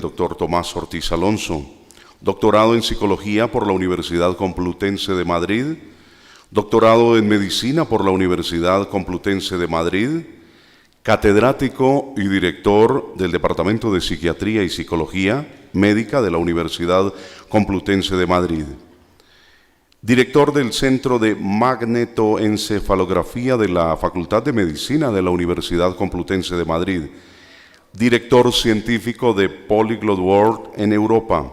Dr. Tomás Ortiz Alonso, doctorado en Psicología por la Universidad Complutense de Madrid, doctorado en Medicina por la Universidad Complutense de Madrid, catedrático y director del Departamento de Psiquiatría y Psicología Médica de la Universidad Complutense de Madrid, director del Centro de Magnetoencefalografía de la Facultad de Medicina de la Universidad Complutense de Madrid, director científico de Polyglot World en Europa,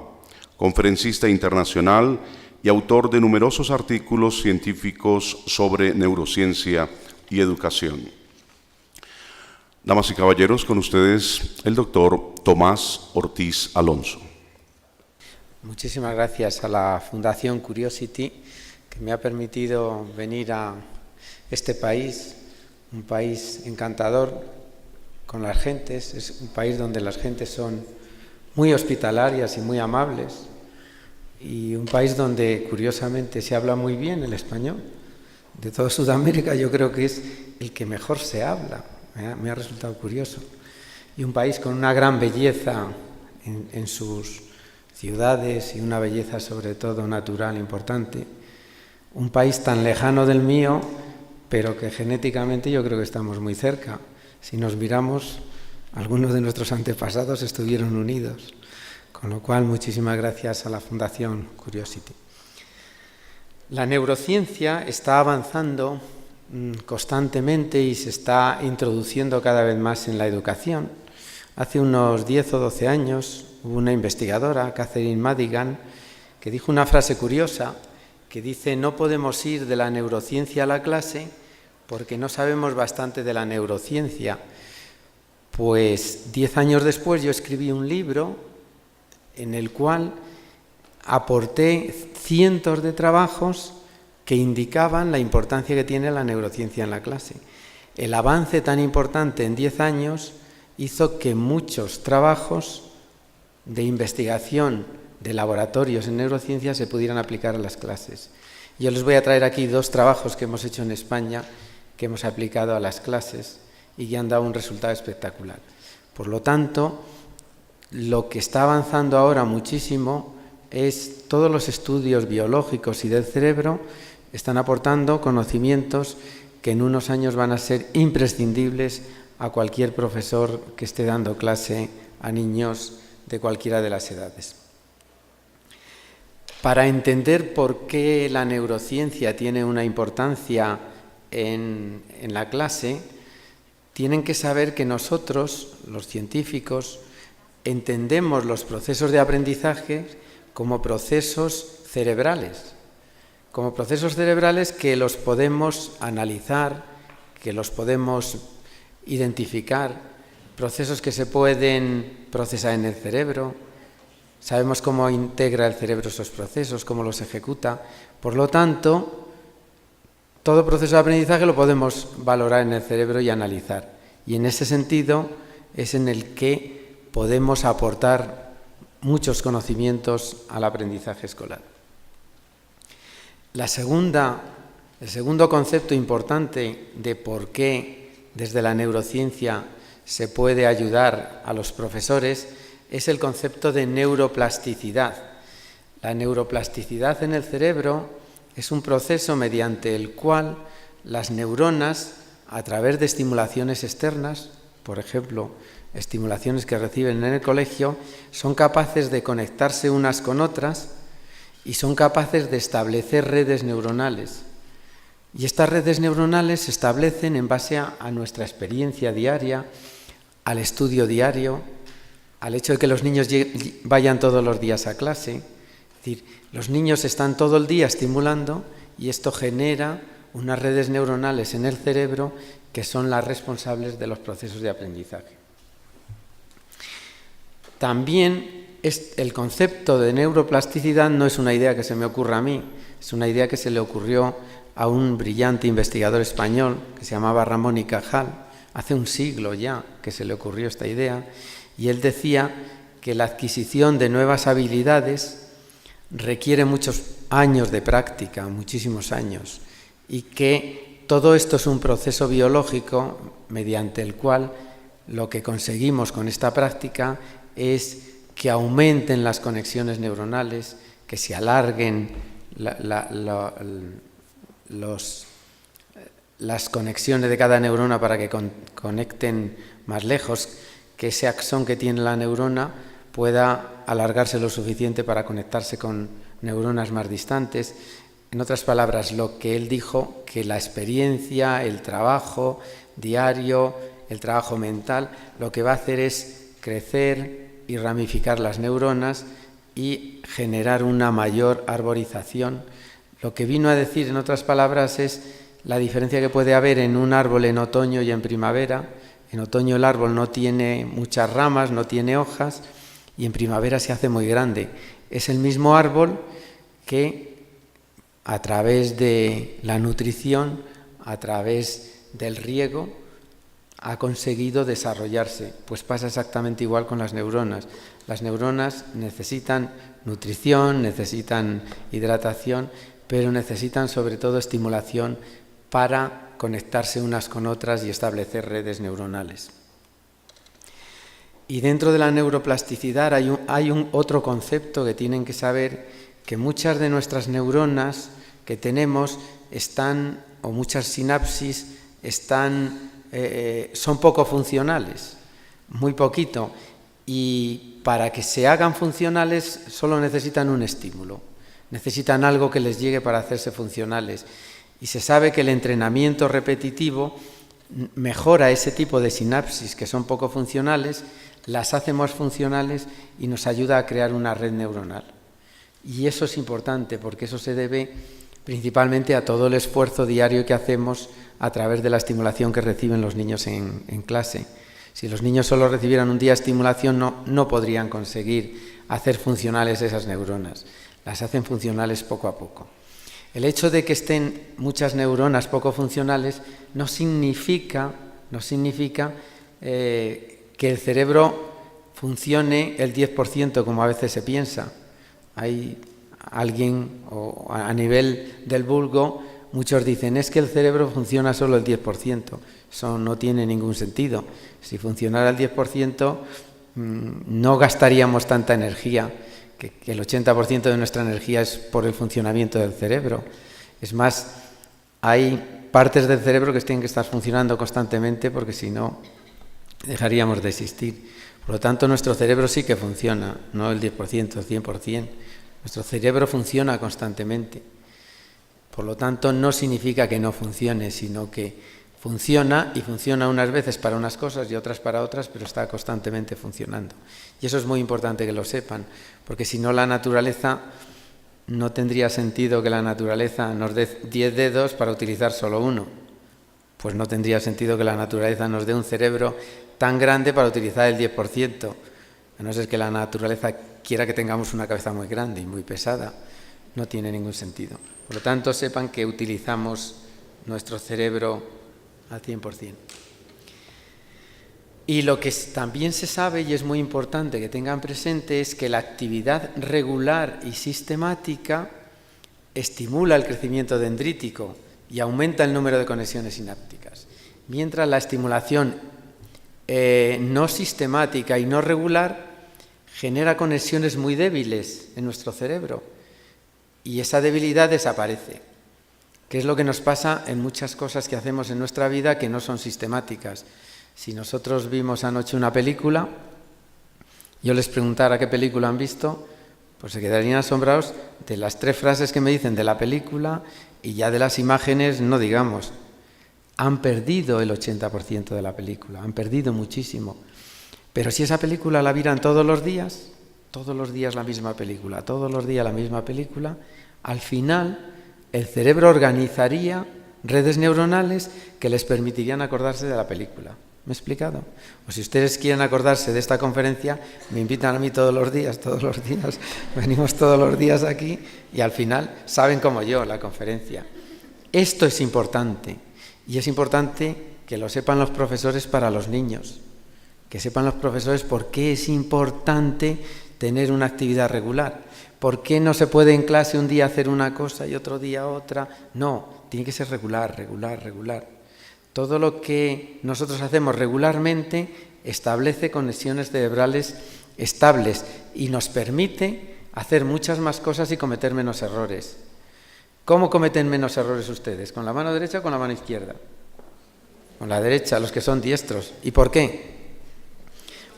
conferencista internacional y autor de numerosos artículos científicos sobre neurociencia y educación. Damas y caballeros, con ustedes el doctor Tomás Ortiz Alonso. Muchísimas gracias a la Fundación Curiosity, que me ha permitido venir a este país, un país encantador con las gentes. Es un país donde las gentes son muy hospitalarias y muy amables, y un país donde curiosamente se habla muy bien el español. De toda Sudamérica yo creo que es el que mejor se habla, me ha resultado curioso. Y un país con una gran belleza en sus ciudades y una belleza sobre todo natural importante. Un país tan lejano del mío, pero que genéticamente yo creo que estamos muy cerca. Si nos miramos, algunos de nuestros antepasados estuvieron unidos. Con lo cual, muchísimas gracias a la Fundación Curiosity. La neurociencia está avanzando constantemente y se está introduciendo cada vez más en la educación. Hace unos 10 o 12 años hubo una investigadora, Catherine Madigan, que dijo una frase curiosa, que dice: no podemos ir de la neurociencia a la clase porque no sabemos bastante de la neurociencia. Pues 10 años después yo escribí un libro en el cual aporté cientos de trabajos que indicaban la importancia que tiene la neurociencia en la clase. El avance tan importante en 10 años hizo que muchos trabajos de investigación de laboratorios en neurociencia se pudieran aplicar a las clases. Yo les voy a traer aquí 2 trabajos que hemos hecho en España, que hemos aplicado a las clases y que han dado un resultado espectacular. Por lo tanto, lo que está avanzando ahora muchísimo es todos los estudios biológicos y del cerebro están aportando conocimientos que en unos años van a ser imprescindibles a cualquier profesor que esté dando clase a niños de cualquiera de las edades. Para entender por qué la neurociencia tiene una importancia en la clase, tienen que saber que nosotros, los científicos, entendemos los procesos de aprendizaje como procesos cerebrales que los podemos analizar, que los podemos identificar, procesos que se pueden procesar en el cerebro. Sabemos cómo integra el cerebro esos procesos, cómo los ejecuta. Por lo tanto, todo proceso de aprendizaje lo podemos valorar en el cerebro y analizar. Y en ese sentido es en el que podemos aportar muchos conocimientos al aprendizaje escolar. El segundo concepto importante de por qué desde la neurociencia se puede ayudar a los profesores es el concepto de neuroplasticidad. La neuroplasticidad en el cerebro es un proceso mediante el cual las neuronas, a través de estimulaciones externas, por ejemplo, estimulaciones que reciben en el colegio, son capaces de conectarse unas con otras y son capaces de establecer redes neuronales. Y estas redes neuronales se establecen en base a nuestra experiencia diaria, al estudio diario, al hecho de que los niños vayan todos los días a clase. Es decir, los niños están todo el día estimulando y esto genera unas redes neuronales en el cerebro que son las responsables de los procesos de aprendizaje. También el concepto de neuroplasticidad no es una idea que se me ocurra a mí, es una idea que se le ocurrió a un brillante investigador español que se llamaba Ramón y Cajal, hace un siglo ya que se le ocurrió esta idea, y él decía que la adquisición de nuevas habilidades requiere muchos años de práctica, muchísimos años, y que todo esto es un proceso biológico mediante el cual lo que conseguimos con esta práctica es que aumenten las conexiones neuronales, que se alarguen las conexiones de cada neurona para que conecten más lejos, que ese axón que tiene la neurona pueda alargarse lo suficiente para conectarse con neuronas más distantes. En otras palabras, lo que él dijo, que la experiencia, el trabajo diario, el trabajo mental, lo que va a hacer es crecer y ramificar las neuronas y generar una mayor arborización. Lo que vino a decir, en otras palabras, es la diferencia que puede haber en un árbol en otoño y en primavera. En otoño el árbol no tiene muchas ramas, no tiene hojas, y en primavera se hace muy grande. Es el mismo árbol que a través de la nutrición, a través del riego, ha conseguido desarrollarse. Pues pasa exactamente igual con las neuronas. Las neuronas necesitan nutrición, necesitan hidratación, pero necesitan sobre todo estimulación para conectarse unas con otras y establecer redes neuronales. Y dentro de la neuroplasticidad hay un otro concepto que tienen que saber, que muchas de nuestras neuronas que tenemos están, o muchas sinapsis son poco funcionales, muy poquito, y para que se hagan funcionales solo necesitan un estímulo, necesitan algo que les llegue para hacerse funcionales. Y se sabe que el entrenamiento repetitivo mejora ese tipo de sinapsis que son poco funcionales, las hace más funcionales y nos ayuda a crear una red neuronal. Y eso es importante porque eso se debe principalmente a todo el esfuerzo diario que hacemos a través de la estimulación que reciben los niños en clase. Si los niños solo recibieran un día estimulación, no podrían conseguir hacer funcionales esas neuronas. Las hacen funcionales poco a poco. El hecho de que estén muchas neuronas poco funcionales no significa que el cerebro funcione el 10% como a veces se piensa. Hay alguien, o a nivel del vulgo, muchos dicen, es que el cerebro funciona solo el 10%. Eso no tiene ningún sentido. Si funcionara el 10%, no gastaríamos tanta energía, que el 80% de nuestra energía es por el funcionamiento del cerebro. Es más, hay partes del cerebro que tienen que estar funcionando constantemente porque si no, dejaríamos de existir. Por lo tanto, nuestro cerebro sí que funciona, no el 10%, el 100%. Nuestro cerebro funciona constantemente. Por lo tanto, no significa que no funcione, sino que funciona, y funciona unas veces para unas cosas y otras para otras, pero está constantemente funcionando. Y eso es muy importante que lo sepan, porque si no, la naturaleza, no tendría sentido que la naturaleza nos dé 10 dedos para utilizar solo uno. Pues no tendría sentido que la naturaleza nos dé un cerebro tan grande para utilizar el 10%. A no ser que la naturaleza quiera que tengamos una cabeza muy grande y muy pesada. No tiene ningún sentido. Por lo tanto, sepan que utilizamos nuestro cerebro al 100%. Y lo que también se sabe, y es muy importante que tengan presente, es que la actividad regular y sistemática estimula el crecimiento dendrítico y aumenta el número de conexiones sinápticas, mientras la estimulación no sistemática y no regular genera conexiones muy débiles en nuestro cerebro y esa debilidad desaparece, que es lo que nos pasa en muchas cosas que hacemos en nuestra vida que no son sistemáticas. Si nosotros vimos anoche una película, yo les preguntara qué película han visto, pues se quedarían asombrados de las 3 frases que me dicen de la película y ya de las imágenes no digamos. Han perdido el 80% de la película, han perdido muchísimo. Pero si esa película la vieran todos los días la misma película, todos los días la misma película, al final el cerebro organizaría redes neuronales que les permitirían acordarse de la película. ¿Me he explicado? O si ustedes quieren acordarse de esta conferencia, me invitan a mí todos los días, venimos todos los días aquí y al final saben como yo la conferencia. Esto es importante y es importante que lo sepan los profesores para los niños, que sepan los profesores por qué es importante tener una actividad regular. ¿Por qué no se puede en clase un día hacer una cosa y otro día otra? No, tiene que ser regular. Todo lo que nosotros hacemos regularmente establece conexiones cerebrales estables y nos permite hacer muchas más cosas y cometer menos errores. ¿Cómo cometen menos errores ustedes? ¿Con la mano derecha o con la mano izquierda? Con la derecha, los que son diestros. ¿Y por qué?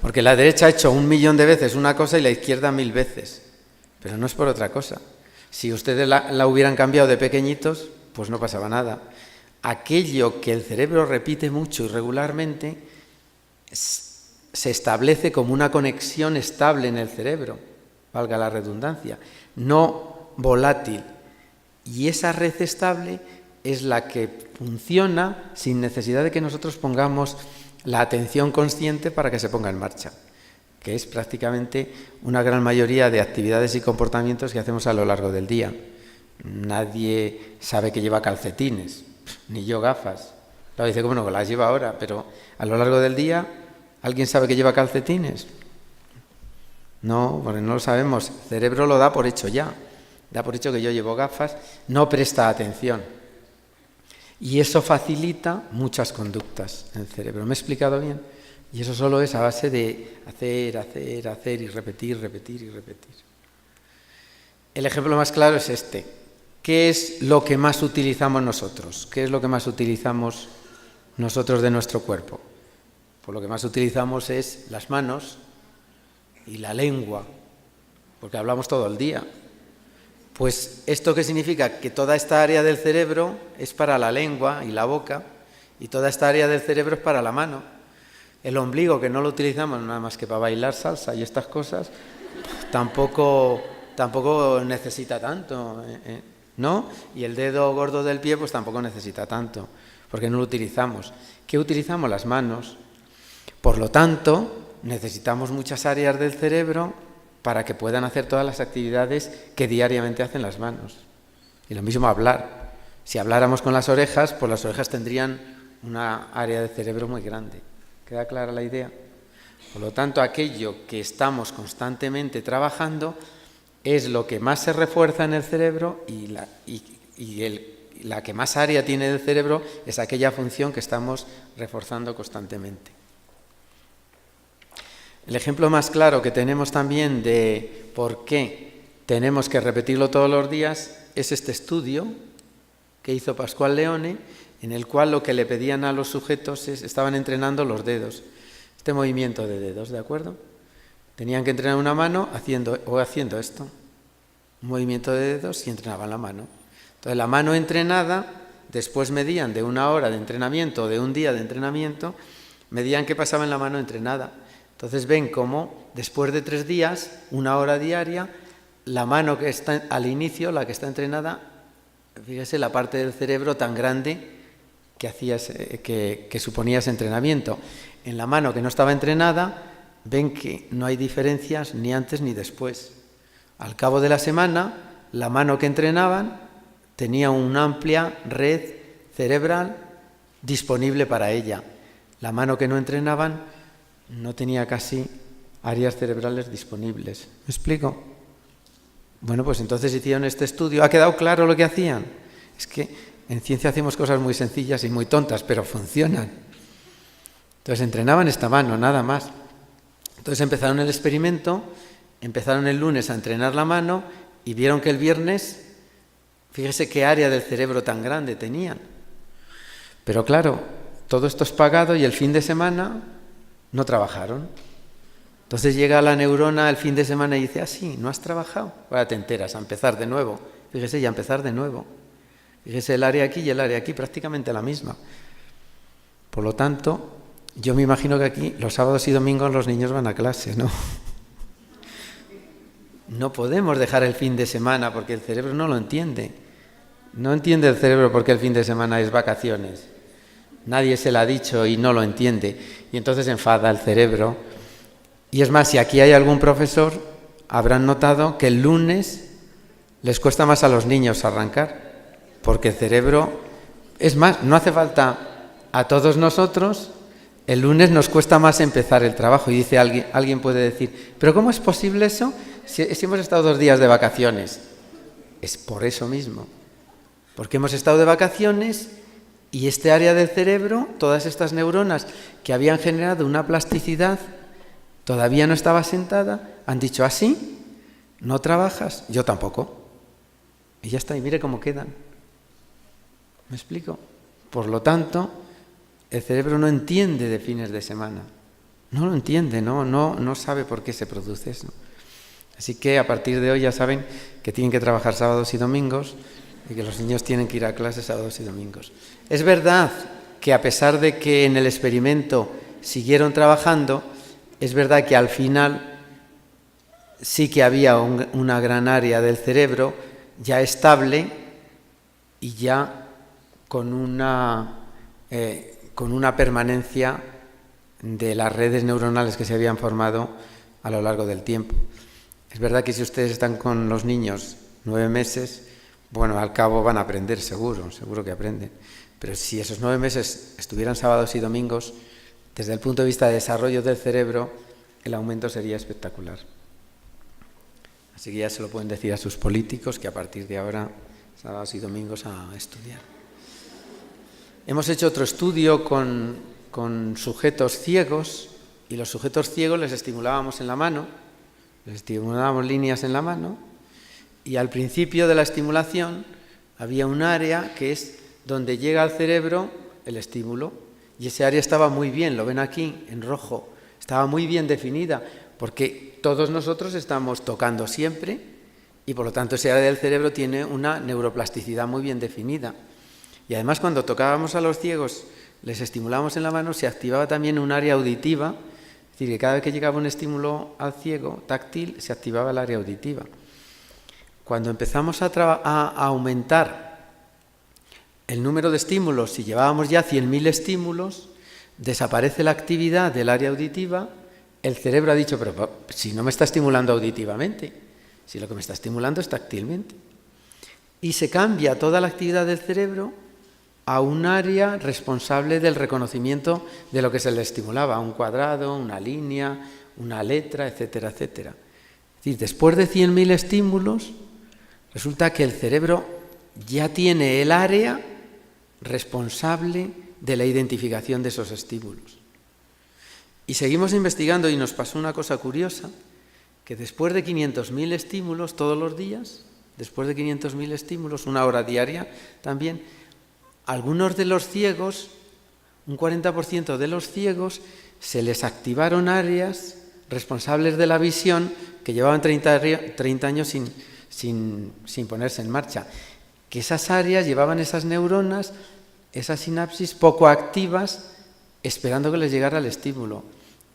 Porque la derecha ha hecho 1.000.000 de veces una cosa y la izquierda 1.000 veces. Pero no es por otra cosa. Si ustedes la hubieran cambiado de pequeñitos, pues no pasaba nada. Aquello que el cerebro repite mucho y regularmente se establece como una conexión estable en el cerebro, valga la redundancia, no volátil. Y esa red estable es la que funciona sin necesidad de que nosotros pongamos la atención consciente para que se ponga en marcha, que es prácticamente una gran mayoría de actividades y comportamientos que hacemos a lo largo del día. Nadie sabe que lleva calcetines, ni yo gafas. Claro, dice, bueno, las lleva ahora, pero a lo largo del día, ¿alguien sabe que lleva calcetines? No, porque no lo sabemos. El cerebro lo da por hecho ya. Da por hecho que yo llevo gafas, no presta atención. Y eso facilita muchas conductas en el cerebro. ¿Me he explicado bien? Y eso solo es a base de hacer y repetir. El ejemplo más claro es este. ¿Qué es lo que más utilizamos nosotros? ¿Qué es lo que más utilizamos nosotros de nuestro cuerpo? Pues lo que más utilizamos es las manos y la lengua, porque hablamos todo el día. Pues ¿esto qué significa? Que toda esta área del cerebro es para la lengua y la boca, y toda esta área del cerebro es para la mano. El ombligo, que no lo utilizamos nada más que para bailar salsa y estas cosas, tampoco necesita tanto, ¿no? Y el dedo gordo del pie pues tampoco necesita tanto, porque no lo utilizamos. ¿Qué utilizamos? Las manos. Por lo tanto, necesitamos muchas áreas del cerebro para que puedan hacer todas las actividades que diariamente hacen las manos. Y lo mismo hablar. Si habláramos con las orejas, pues las orejas tendrían una área de cerebro muy grande. ¿Queda clara la idea? Por lo tanto, aquello que estamos constantemente trabajando es lo que más se refuerza en el cerebro y la que más área tiene del cerebro es aquella función que estamos reforzando constantemente. El ejemplo más claro que tenemos también de por qué tenemos que repetirlo todos los días es este estudio que hizo Pascual Leone, en el cual lo que le pedían a los sujetos estaban entrenando los dedos, este movimiento de dedos, ¿de acuerdo? Tenían que entrenar una mano haciendo esto, un movimiento de dedos y entrenaban la mano. Entonces la mano entrenada, después medían de 1 hora de entrenamiento o de un día de entrenamiento, medían qué pasaba en la mano entrenada. Entonces ven cómo después de 3 días, 1 hora diaria, la mano que está al inicio, la que está entrenada, fíjese la parte del cerebro tan grande que suponía ese entrenamiento. En la mano que no estaba entrenada, ven que no hay diferencias ni antes ni después. Al cabo de la semana, la mano que entrenaban tenía una amplia red cerebral disponible para ella. La mano que no entrenaban no tenía casi áreas cerebrales disponibles. ¿Me explico? Bueno, pues entonces hicieron este estudio. ¿Ha quedado claro lo que hacían? Es que en ciencia hacemos cosas muy sencillas y muy tontas, pero funcionan. Entonces entrenaban esta mano, nada más. Entonces empezaron el experimento, empezaron el lunes a entrenar la mano y vieron que el viernes, fíjese qué área del cerebro tan grande tenían. Pero claro, todo esto es pagado y el fin de semana no trabajaron. Entonces llega la neurona el fin de semana y dice, sí, ¿no has trabajado? Ahora te enteras, a empezar de nuevo. Fíjese, y a empezar de nuevo. Fíjese, el área aquí y el área aquí, prácticamente la misma. Por lo tanto, yo me imagino que aquí los sábados y domingos los niños van a clase, ¿no? No podemos dejar el fin de semana porque el cerebro no lo entiende. No entiende el cerebro porque el fin de semana es vacaciones. Nadie se lo ha dicho y no lo entiende. Y entonces enfada el cerebro. Y es más, si aquí hay algún profesor, habrán notado que el lunes les cuesta más a los niños arrancar. Porque el cerebro, es más, no hace falta a todos nosotros, el lunes nos cuesta más empezar el trabajo. Y dice alguien puede decir, ¿pero cómo es posible eso? Si hemos estado 2 días de vacaciones. Es por eso mismo. Porque hemos estado de vacaciones y este área del cerebro, todas estas neuronas que habían generado una plasticidad todavía no estaba sentada, han dicho, ¿así? ¿No trabajas? Yo tampoco. Y ya está, y mire cómo quedan. ¿Me explico? Por lo tanto, el cerebro no entiende de fines de semana. No lo entiende, no sabe por qué se produce eso. Así que a partir de hoy ya saben que tienen que trabajar sábados y domingos y que los niños tienen que ir a clases sábados y domingos. Es verdad que a pesar de que en el experimento siguieron trabajando, es verdad que al final sí que había una gran área del cerebro ya estable y ya con una permanencia de las redes neuronales que se habían formado a lo largo del tiempo. Es verdad que si ustedes están con los niños 9 meses, bueno, al cabo van a aprender seguro que aprenden. Pero si esos 9 meses estuvieran sábados y domingos, desde el punto de vista de desarrollo del cerebro, el aumento sería espectacular. Así que ya se lo pueden decir a sus políticos que a partir de ahora, sábados y domingos a estudiar. Hemos hecho otro estudio con sujetos ciegos y los sujetos ciegos les estimulábamos en la mano, les estimulábamos líneas en la mano y al principio de la estimulación había un área que es donde llega al cerebro el estímulo y ese área estaba muy bien, lo ven aquí en rojo, estaba muy bien definida porque todos nosotros estamos tocando siempre y por lo tanto ese área del cerebro tiene una neuroplasticidad muy bien definida. Y además cuando tocábamos a los ciegos, les estimulábamos en la mano, se activaba también un área auditiva, es decir, que cada vez que llegaba un estímulo al ciego táctil, se activaba el área auditiva. Cuando empezamos a aumentar el número de estímulos, si llevábamos ya 100.000 estímulos, desaparece la actividad del área auditiva, el cerebro ha dicho, pero si no me está estimulando auditivamente, si lo que me está estimulando es táctilmente. Y se cambia toda la actividad del cerebro a un área responsable del reconocimiento de lo que se le estimulaba, un cuadrado, una línea, una letra, etcétera, etcétera. Es decir, después de 100.000 estímulos, resulta que el cerebro ya tiene el área responsable de la identificación de esos estímulos. Y seguimos investigando y nos pasó una cosa curiosa, que después de 500.000 estímulos todos los días, después de 500.000 estímulos, 1 hora diaria también, algunos de los ciegos, un 40% de los ciegos, se les activaron áreas responsables de la visión que llevaban 30 años sin ponerse en marcha. Que esas áreas llevaban esas neuronas, esas sinapsis poco activas, esperando que les llegara el estímulo.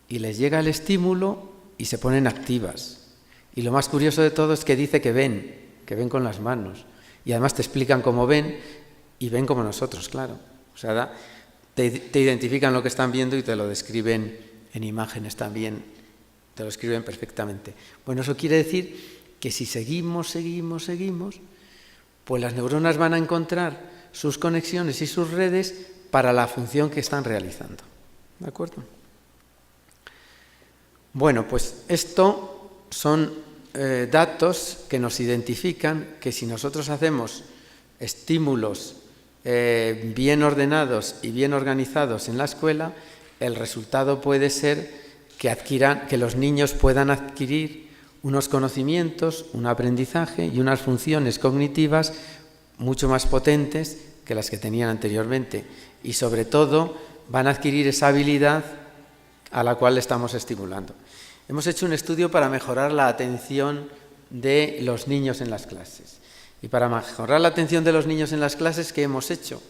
Y les llega el estímulo y se ponen activas. Y lo más curioso de todo es que dice que ven con las manos. Y además te explican cómo ven y ven como nosotros, claro. O sea, te identifican lo que están viendo y te lo describen en imágenes también, te lo escriben perfectamente. Bueno, eso quiere decir que si seguimos, pues las neuronas van a encontrar sus conexiones y sus redes para la función que están realizando. ¿De acuerdo? Bueno, pues esto son datos que nos identifican que si nosotros hacemos estímulos bien ordenados y bien organizados en la escuela, el resultado puede ser que los niños puedan adquirir unos conocimientos, un aprendizaje y unas funciones cognitivas mucho más potentes que las que tenían anteriormente. Y sobre todo van a adquirir esa habilidad a la cual estamos estimulando. Hemos hecho un estudio para mejorar la atención de los niños en las clases. Y para mejorar la atención de los niños en las clases, ¿qué hemos hecho?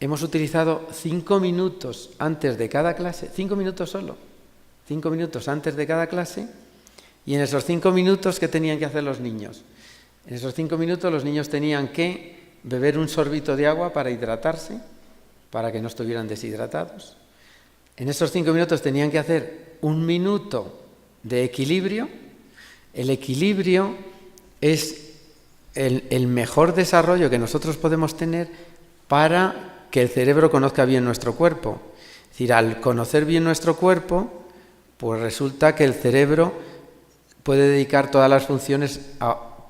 Hemos utilizado 5 minutos antes de cada clase, 5 minutos solo, 5 minutos antes de cada clase, y en esos 5 minutos, ¿qué tenían que hacer los niños? En esos 5 minutos los niños tenían que beber un sorbito de agua para hidratarse, para que no estuvieran deshidratados. En esos 5 minutos tenían que hacer 1 minuto de equilibrio. El equilibrio es el mejor desarrollo que nosotros podemos tener para que el cerebro conozca bien nuestro cuerpo. Es decir, al conocer bien nuestro cuerpo, pues resulta que el cerebro puede dedicar todas las funciones,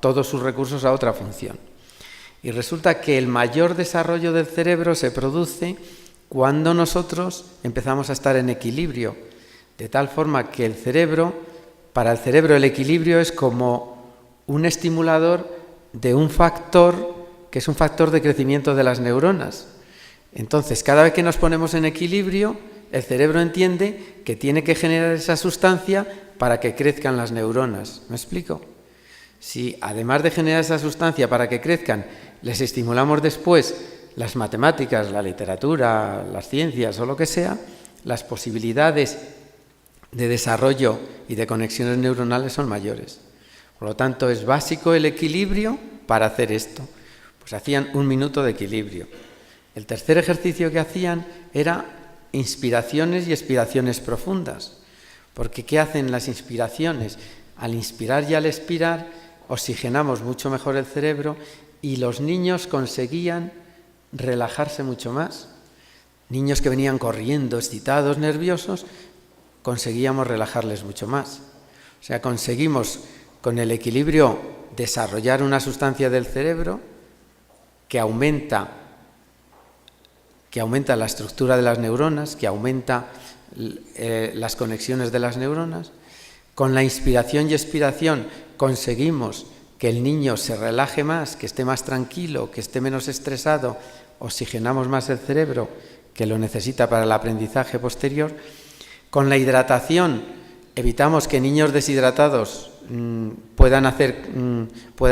todos sus recursos a otra función. Y resulta que el mayor desarrollo del cerebro se produce cuando nosotros empezamos a estar en equilibrio. De tal forma que para el cerebro el equilibrio es como un estimulador de un factor que es un factor de crecimiento de las neuronas. Entonces, cada vez que nos ponemos en equilibrio, el cerebro entiende que tiene que generar esa sustancia para que crezcan las neuronas. ¿Me explico? Si además de generar esa sustancia para que crezcan, les estimulamos después las matemáticas, la literatura, las ciencias o lo que sea, las posibilidades de desarrollo y de conexiones neuronales son mayores. Por lo tanto, es básico el equilibrio para hacer esto. Pues hacían 1 minuto de equilibrio. El tercer ejercicio que hacían era inspiraciones y expiraciones profundas. Porque ¿qué hacen las inspiraciones? Al inspirar y al expirar oxigenamos mucho mejor el cerebro y los niños conseguían relajarse mucho más. Niños que venían corriendo, excitados, nerviosos, conseguíamos relajarles mucho más. O sea, conseguimos con el equilibrio desarrollar una sustancia del cerebro que aumenta la estructura de las neuronas, que aumenta las conexiones de las neuronas. Con la inspiración y expiración conseguimos que el niño se relaje más, que esté más tranquilo, que esté menos estresado, oxigenamos más el cerebro, que lo necesita para el aprendizaje posterior. Con la hidratación evitamos que niños deshidratados puedan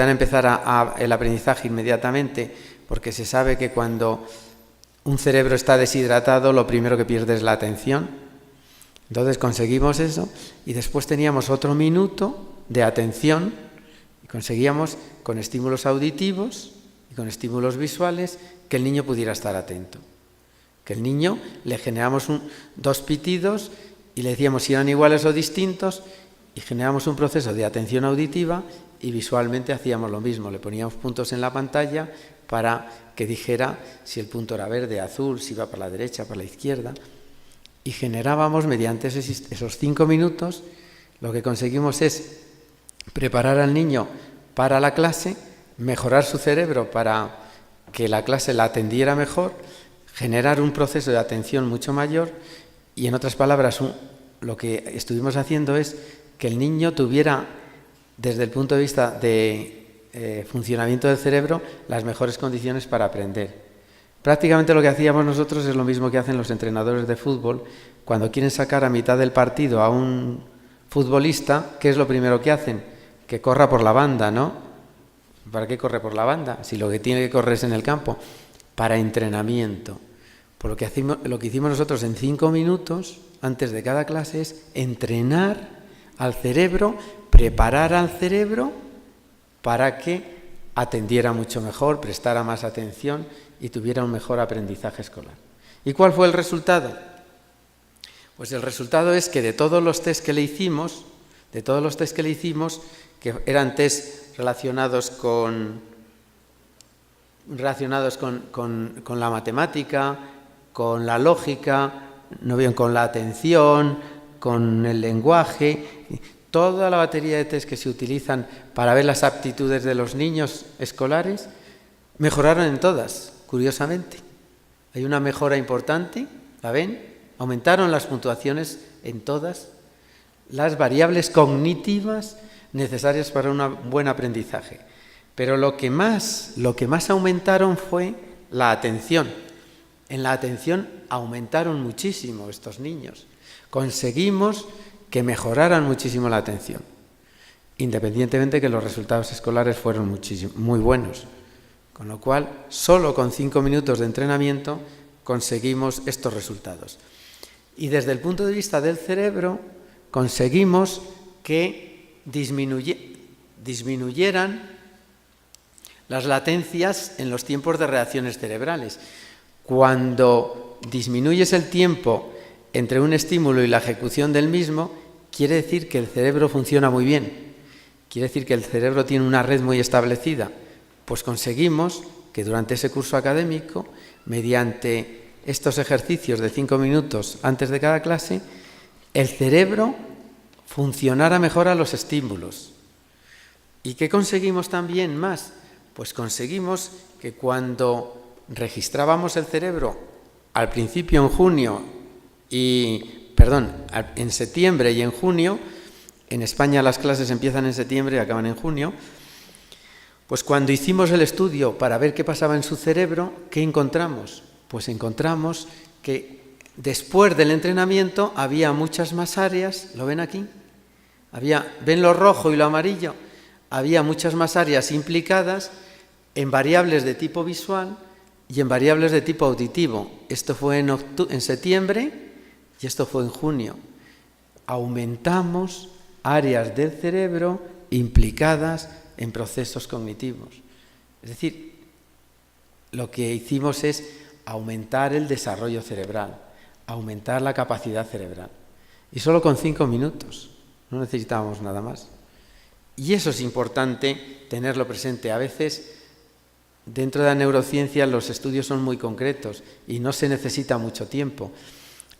empezar el aprendizaje inmediatamente, porque se sabe que cuando un cerebro está deshidratado, lo primero que pierde es la atención. Entonces conseguimos eso y después teníamos otro minuto de atención y conseguíamos con estímulos auditivos y con estímulos visuales que el niño pudiera estar atento. Que el niño le generamos 2 pitidos y le decíamos si eran iguales o distintos y generamos un proceso de atención auditiva y visualmente hacíamos lo mismo. Le poníamos puntos en la pantalla para que dijera si el punto era verde, azul, si iba para la derecha, para la izquierda. Y generábamos mediante esos 5 minutos, lo que conseguimos es preparar al niño para la clase, mejorar su cerebro para que la clase la atendiera mejor, generar un proceso de atención mucho mayor y, en otras palabras, lo que estuvimos haciendo es que el niño tuviera, desde el punto de vista de funcionamiento del cerebro, las mejores condiciones para aprender. Prácticamente lo que hacíamos nosotros es lo mismo que hacen los entrenadores de fútbol. Cuando quieren sacar a mitad del partido a un futbolista, ¿qué es lo primero que hacen? Que corra por la banda, ¿no? ¿Para qué corre por la banda? Si lo que tiene que correr es en el campo. Para entrenamiento. Por lo que hicimos nosotros en 5 minutos, antes de cada clase, es entrenar al cerebro, preparar al cerebro para que atendiera mucho mejor, prestara más atención y tuviera un mejor aprendizaje escolar. ¿Y cuál fue el resultado? Pues el resultado es que de todos los test que le hicimos, que eran test relacionados con la matemática, con la lógica, no bien con la atención, con el lenguaje, toda la batería de test que se utilizan para ver las aptitudes de los niños escolares, mejoraron en todas, curiosamente. Hay una mejora importante, ¿la ven? Aumentaron las puntuaciones en todas las variables cognitivas necesarias para un buen aprendizaje. Pero lo que más aumentaron fue la atención. En la atención aumentaron muchísimo estos niños. Conseguimos que mejoraran muchísimo la atención, independientemente de que los resultados escolares fueron muy buenos. Con lo cual, solo con 5 minutos de entrenamiento conseguimos estos resultados. Y desde el punto de vista del cerebro, conseguimos que disminuyeran las latencias en los tiempos de reacciones cerebrales. Cuando disminuyes el tiempo entre un estímulo y la ejecución del mismo, quiere decir que el cerebro funciona muy bien. Quiere decir que el cerebro tiene una red muy establecida. Pues conseguimos que durante ese curso académico, mediante estos ejercicios de 5 minutos antes de cada clase, el cerebro funcionara mejor a los estímulos. ¿Y qué conseguimos también más? Pues conseguimos que cuando registrábamos el cerebro al principio en junio y en septiembre y en junio. En España las clases empiezan en septiembre y acaban en junio. Pues cuando hicimos el estudio para ver qué pasaba en su cerebro, ¿qué encontramos? Pues encontramos que después del entrenamiento había muchas más áreas, ¿lo ven aquí? ¿Ven lo rojo y lo amarillo? Había muchas más áreas implicadas en variables de tipo visual y en variables de tipo auditivo. Esto fue en septiembre y esto fue en junio. Aumentamos áreas del cerebro implicadas en procesos cognitivos. Es decir, lo que hicimos es aumentar el desarrollo cerebral, aumentar la capacidad cerebral. Y solo con 5 minutos, no necesitábamos nada más. Y eso es importante tenerlo presente. A veces, dentro de la neurociencia, los estudios son muy concretos y no se necesita mucho tiempo.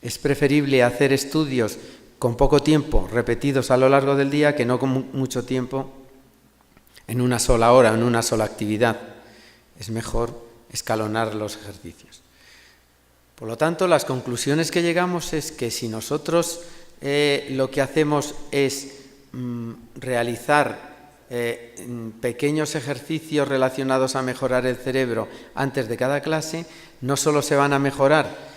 Es preferible hacer estudios con poco tiempo, repetidos a lo largo del día, que no con mucho tiempo en una sola hora, en una sola actividad. Es mejor escalonar los ejercicios. Por lo tanto, las conclusiones que llegamos es que si nosotros lo que hacemos es realizar pequeños ejercicios relacionados a mejorar el cerebro antes de cada clase, no solo se van a mejorar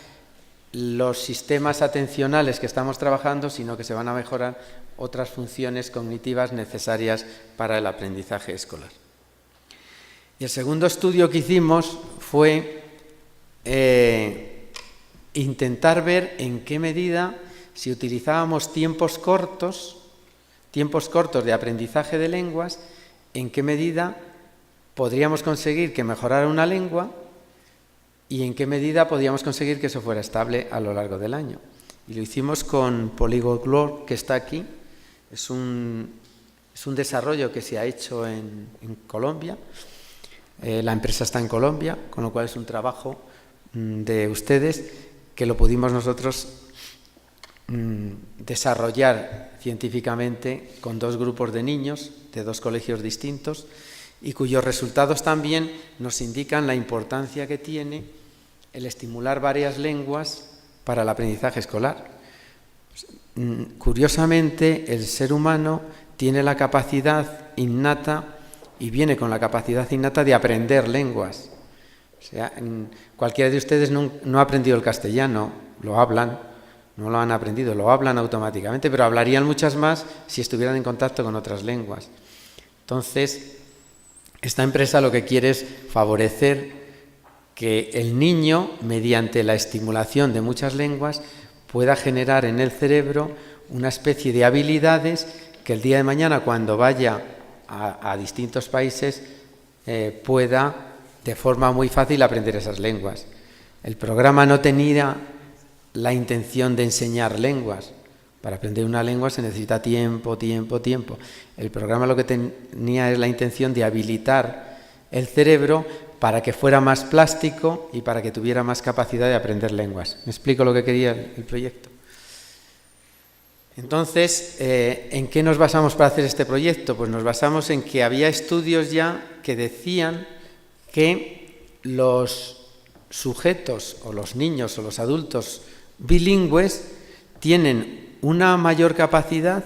los sistemas atencionales que estamos trabajando, sino que se van a mejorar otras funciones cognitivas necesarias para el aprendizaje escolar. Y el segundo estudio que hicimos fue intentar ver en qué medida, si utilizábamos tiempos cortos de aprendizaje de lenguas, en qué medida podríamos conseguir que mejorara una lengua y en qué medida podíamos conseguir que eso fuera estable a lo largo del año. Y lo hicimos con Polyglot World, que está aquí. Es un desarrollo que se ha hecho en Colombia. La empresa está en Colombia, con lo cual es un trabajo de ustedes que lo pudimos nosotros desarrollar científicamente con 2 grupos de niños de 2 colegios distintos y cuyos resultados también nos indican la importancia que tiene el estimular varias lenguas para el aprendizaje escolar. Curiosamente, el ser humano tiene la capacidad innata y viene con la capacidad innata de aprender lenguas. O sea, cualquiera de ustedes no ha aprendido el castellano, lo hablan, no lo han aprendido, lo hablan automáticamente, pero hablarían muchas más si estuvieran en contacto con otras lenguas. Entonces, esta empresa lo que quiere es favorecer que el niño, mediante la estimulación de muchas lenguas, pueda generar en el cerebro una especie de habilidades que el día de mañana, cuando vaya a distintos países, pueda de forma muy fácil aprender esas lenguas. El programa no tenía la intención de enseñar lenguas. Para aprender una lengua se necesita tiempo. El programa lo que tenía es la intención de habilitar el cerebro para que fuera más plástico y para que tuviera más capacidad de aprender lenguas. ¿Me explico lo que quería el proyecto? Entonces, ¿en qué nos basamos para hacer este proyecto? Pues nos basamos en que había estudios ya que decían que los sujetos o los niños o los adultos bilingües tienen una mayor capacidad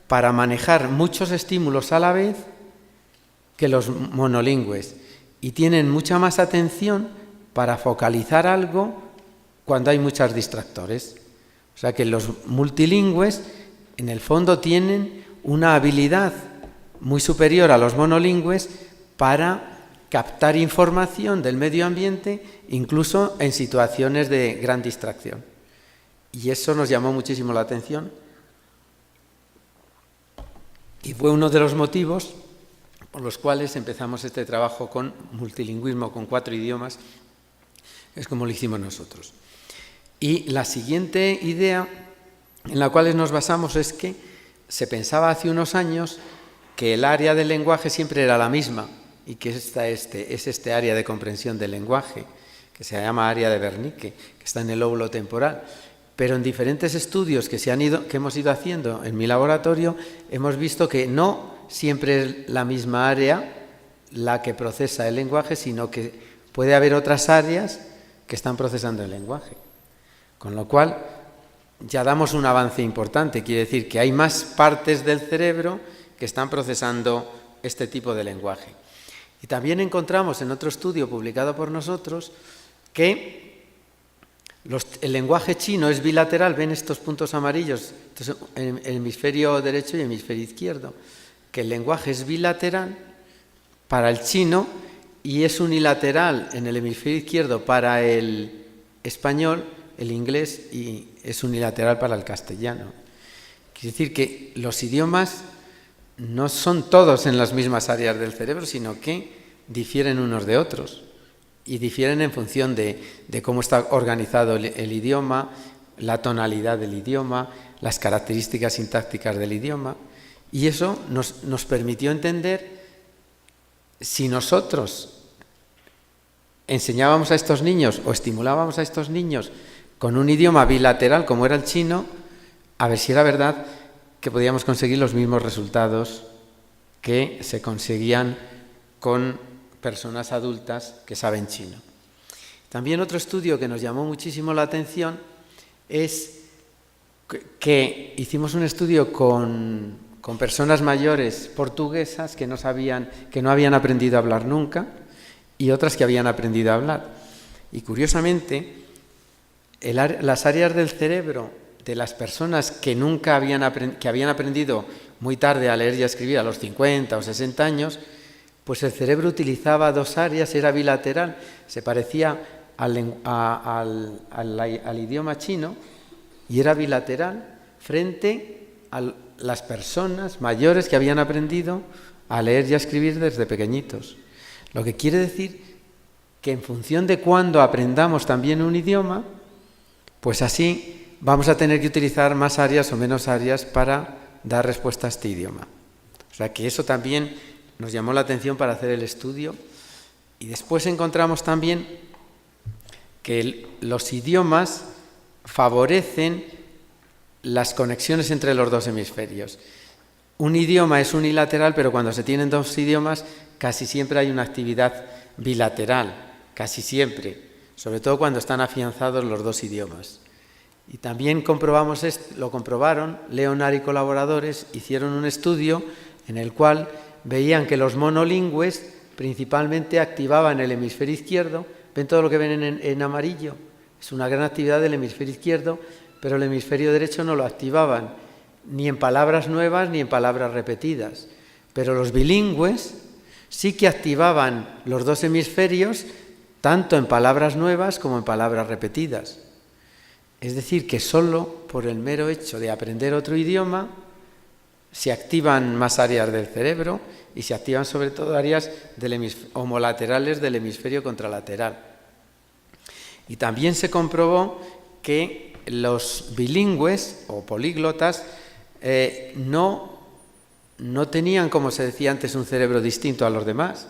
para manejar muchos estímulos a la vez que los monolingües y tienen mucha más atención para focalizar algo cuando hay muchos distractores. O sea que los multilingües en el fondo tienen una habilidad muy superior a los monolingües para captar información del medio ambiente incluso en situaciones de gran distracción. Y eso nos llamó muchísimo la atención y fue uno de los motivos por los cuales empezamos este trabajo con multilingüismo, con 4 idiomas, es como lo hicimos nosotros. Y la siguiente idea en la cual nos basamos es que se pensaba hace unos años que el área del lenguaje siempre era la misma y que es este área de comprensión del lenguaje, que se llama área de Wernicke, que está en el lóbulo temporal. Pero en diferentes estudios que hemos ido haciendo en mi laboratorio, hemos visto que no siempre es la misma área la que procesa el lenguaje, sino que puede haber otras áreas que están procesando el lenguaje. Con lo cual, ya damos un avance importante. Quiere decir que hay más partes del cerebro que están procesando este tipo de lenguaje. Y también encontramos en otro estudio publicado por nosotros que el lenguaje chino es bilateral. ¿Ven estos puntos amarillos? Entonces, en el hemisferio derecho y el hemisferio izquierdo. Que el lenguaje es bilateral para el chino y es unilateral en el hemisferio izquierdo para el español, el inglés, y es unilateral para el castellano. Quiere decir que los idiomas no son todos en las mismas áreas del cerebro, sino que difieren unos de otros y difieren en función de cómo está organizado el idioma, la tonalidad del idioma, las características sintácticas del idioma, y eso nos permitió entender si nosotros enseñábamos a estos niños o estimulábamos a estos niños con un idioma bilateral como era el chino, a ver si era verdad que podíamos conseguir los mismos resultados que se conseguían con personas adultas que saben chino. También otro estudio que nos llamó muchísimo la atención es que hicimos un estudio con personas mayores portuguesas que no habían aprendido a hablar nunca y otras que habían aprendido a hablar. Y curiosamente, las áreas del cerebro de las personas que habían aprendido muy tarde a leer y a escribir, a los 50 o 60 años, pues el cerebro utilizaba dos áreas, era bilateral, se parecía al idioma chino y era bilateral frente a las personas mayores que habían aprendido a leer y a escribir desde pequeñitos. Lo que quiere decir que en función de cuándo aprendamos también un idioma, pues así vamos a tener que utilizar más áreas o menos áreas para dar respuesta a este idioma. O sea que eso también nos llamó la atención para hacer el estudio. Y después encontramos también que los idiomas favorecen las conexiones entre los dos hemisferios. Un idioma es unilateral, pero cuando se tienen dos idiomas casi siempre hay una actividad bilateral, casi siempre, sobre todo cuando están afianzados los dos idiomas. Y también lo comprobaron, Leonard y colaboradores hicieron un estudio en el cual veían que los monolingües principalmente activaban el hemisferio izquierdo. ¿Ven todo lo que ven en amarillo? Es una gran actividad del hemisferio izquierdo, pero el hemisferio derecho no lo activaban, ni en palabras nuevas ni en palabras repetidas. Pero los bilingües sí que activaban los dos hemisferios, tanto en palabras nuevas como en palabras repetidas. Es decir, que solo por el mero hecho de aprender otro idioma se activan más áreas del cerebro y se activan sobre todo áreas homolaterales del hemisferio contralateral. Y también se comprobó que los bilingües o políglotas no tenían, como se decía antes, un cerebro distinto a los demás.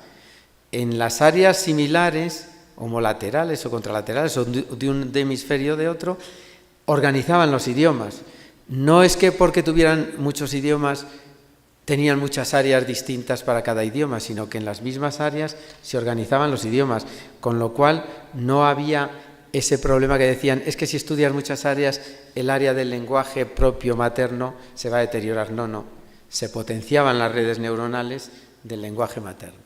En las áreas similares, homolaterales o contralaterales, o de un hemisferio de otro, organizaban los idiomas. No es que porque tuvieran muchos idiomas tenían muchas áreas distintas para cada idioma, sino que en las mismas áreas se organizaban los idiomas, con lo cual no había ese problema que decían, es que si estudias muchas áreas, el área del lenguaje propio materno se va a deteriorar. No, se potenciaban las redes neuronales del lenguaje materno.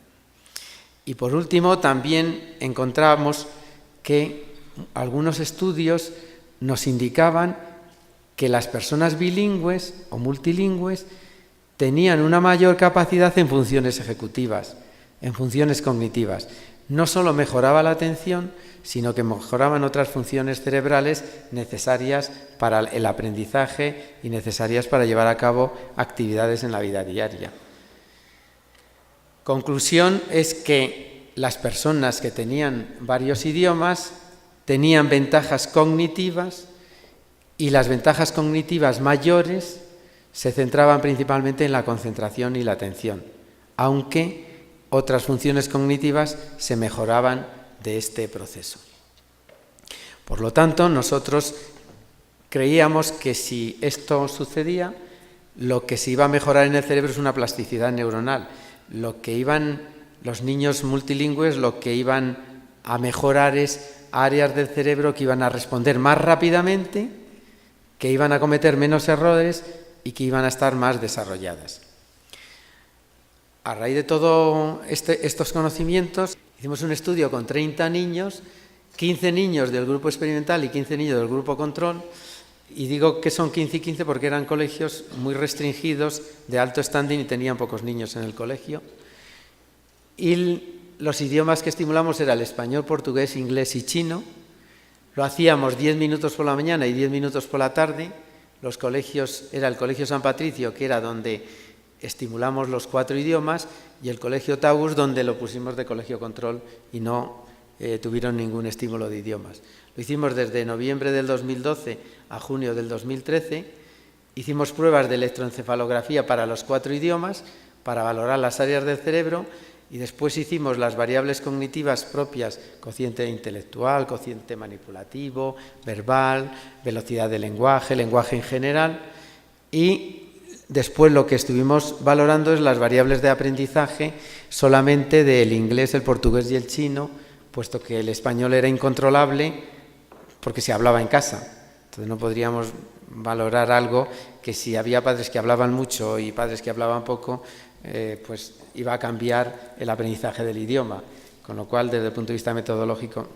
Y por último, también encontramos que algunos estudios nos indicaban que las personas bilingües o multilingües tenían una mayor capacidad en funciones ejecutivas, en funciones cognitivas. No solo mejoraba la atención, sino que mejoraban otras funciones cerebrales necesarias para el aprendizaje y necesarias para llevar a cabo actividades en la vida diaria. Conclusión es que las personas que tenían varios idiomas tenían ventajas cognitivas y las ventajas cognitivas mayores se centraban principalmente en la concentración y la atención, aunque otras funciones cognitivas se mejoraban de este proceso. Por lo tanto, nosotros creíamos que si esto sucedía, lo que se iba a mejorar en el cerebro es una plasticidad neuronal. Los niños multilingües lo que iban a mejorar es áreas del cerebro que iban a responder más rápidamente que iban a cometer menos errores y que iban a estar más desarrolladas. A raíz de todos estos conocimientos, hicimos un estudio con 30 niños, 15 niños del grupo experimental y 15 niños del grupo control, y digo que son 15 y 15 porque eran colegios muy restringidos, de alto standing, y tenían pocos niños en el colegio. Y los idiomas que estimulamos eran el español, portugués, inglés y chino. Lo hacíamos 10 minutos por la mañana y 10 minutos por la tarde. Los colegios, era el Colegio San Patricio, que era donde estimulamos los 4 idiomas, y el Colegio Tagus, donde lo pusimos de colegio control y no tuvieron ningún estímulo de idiomas. Lo hicimos desde noviembre del 2012 a junio del 2013. Hicimos pruebas de electroencefalografía para los 4 idiomas, para valorar las áreas del cerebro, y después hicimos las variables cognitivas propias, cociente intelectual, cociente manipulativo, verbal, velocidad del lenguaje, lenguaje en general, y después lo que estuvimos valorando es las variables de aprendizaje solamente del inglés, el portugués y el chino, puesto que el español era incontrolable porque se hablaba en casa. Entonces no podríamos valorar algo que, si había padres que hablaban mucho y padres que hablaban poco, pues iba a cambiar el aprendizaje del idioma, con lo cual desde el punto de vista metodológico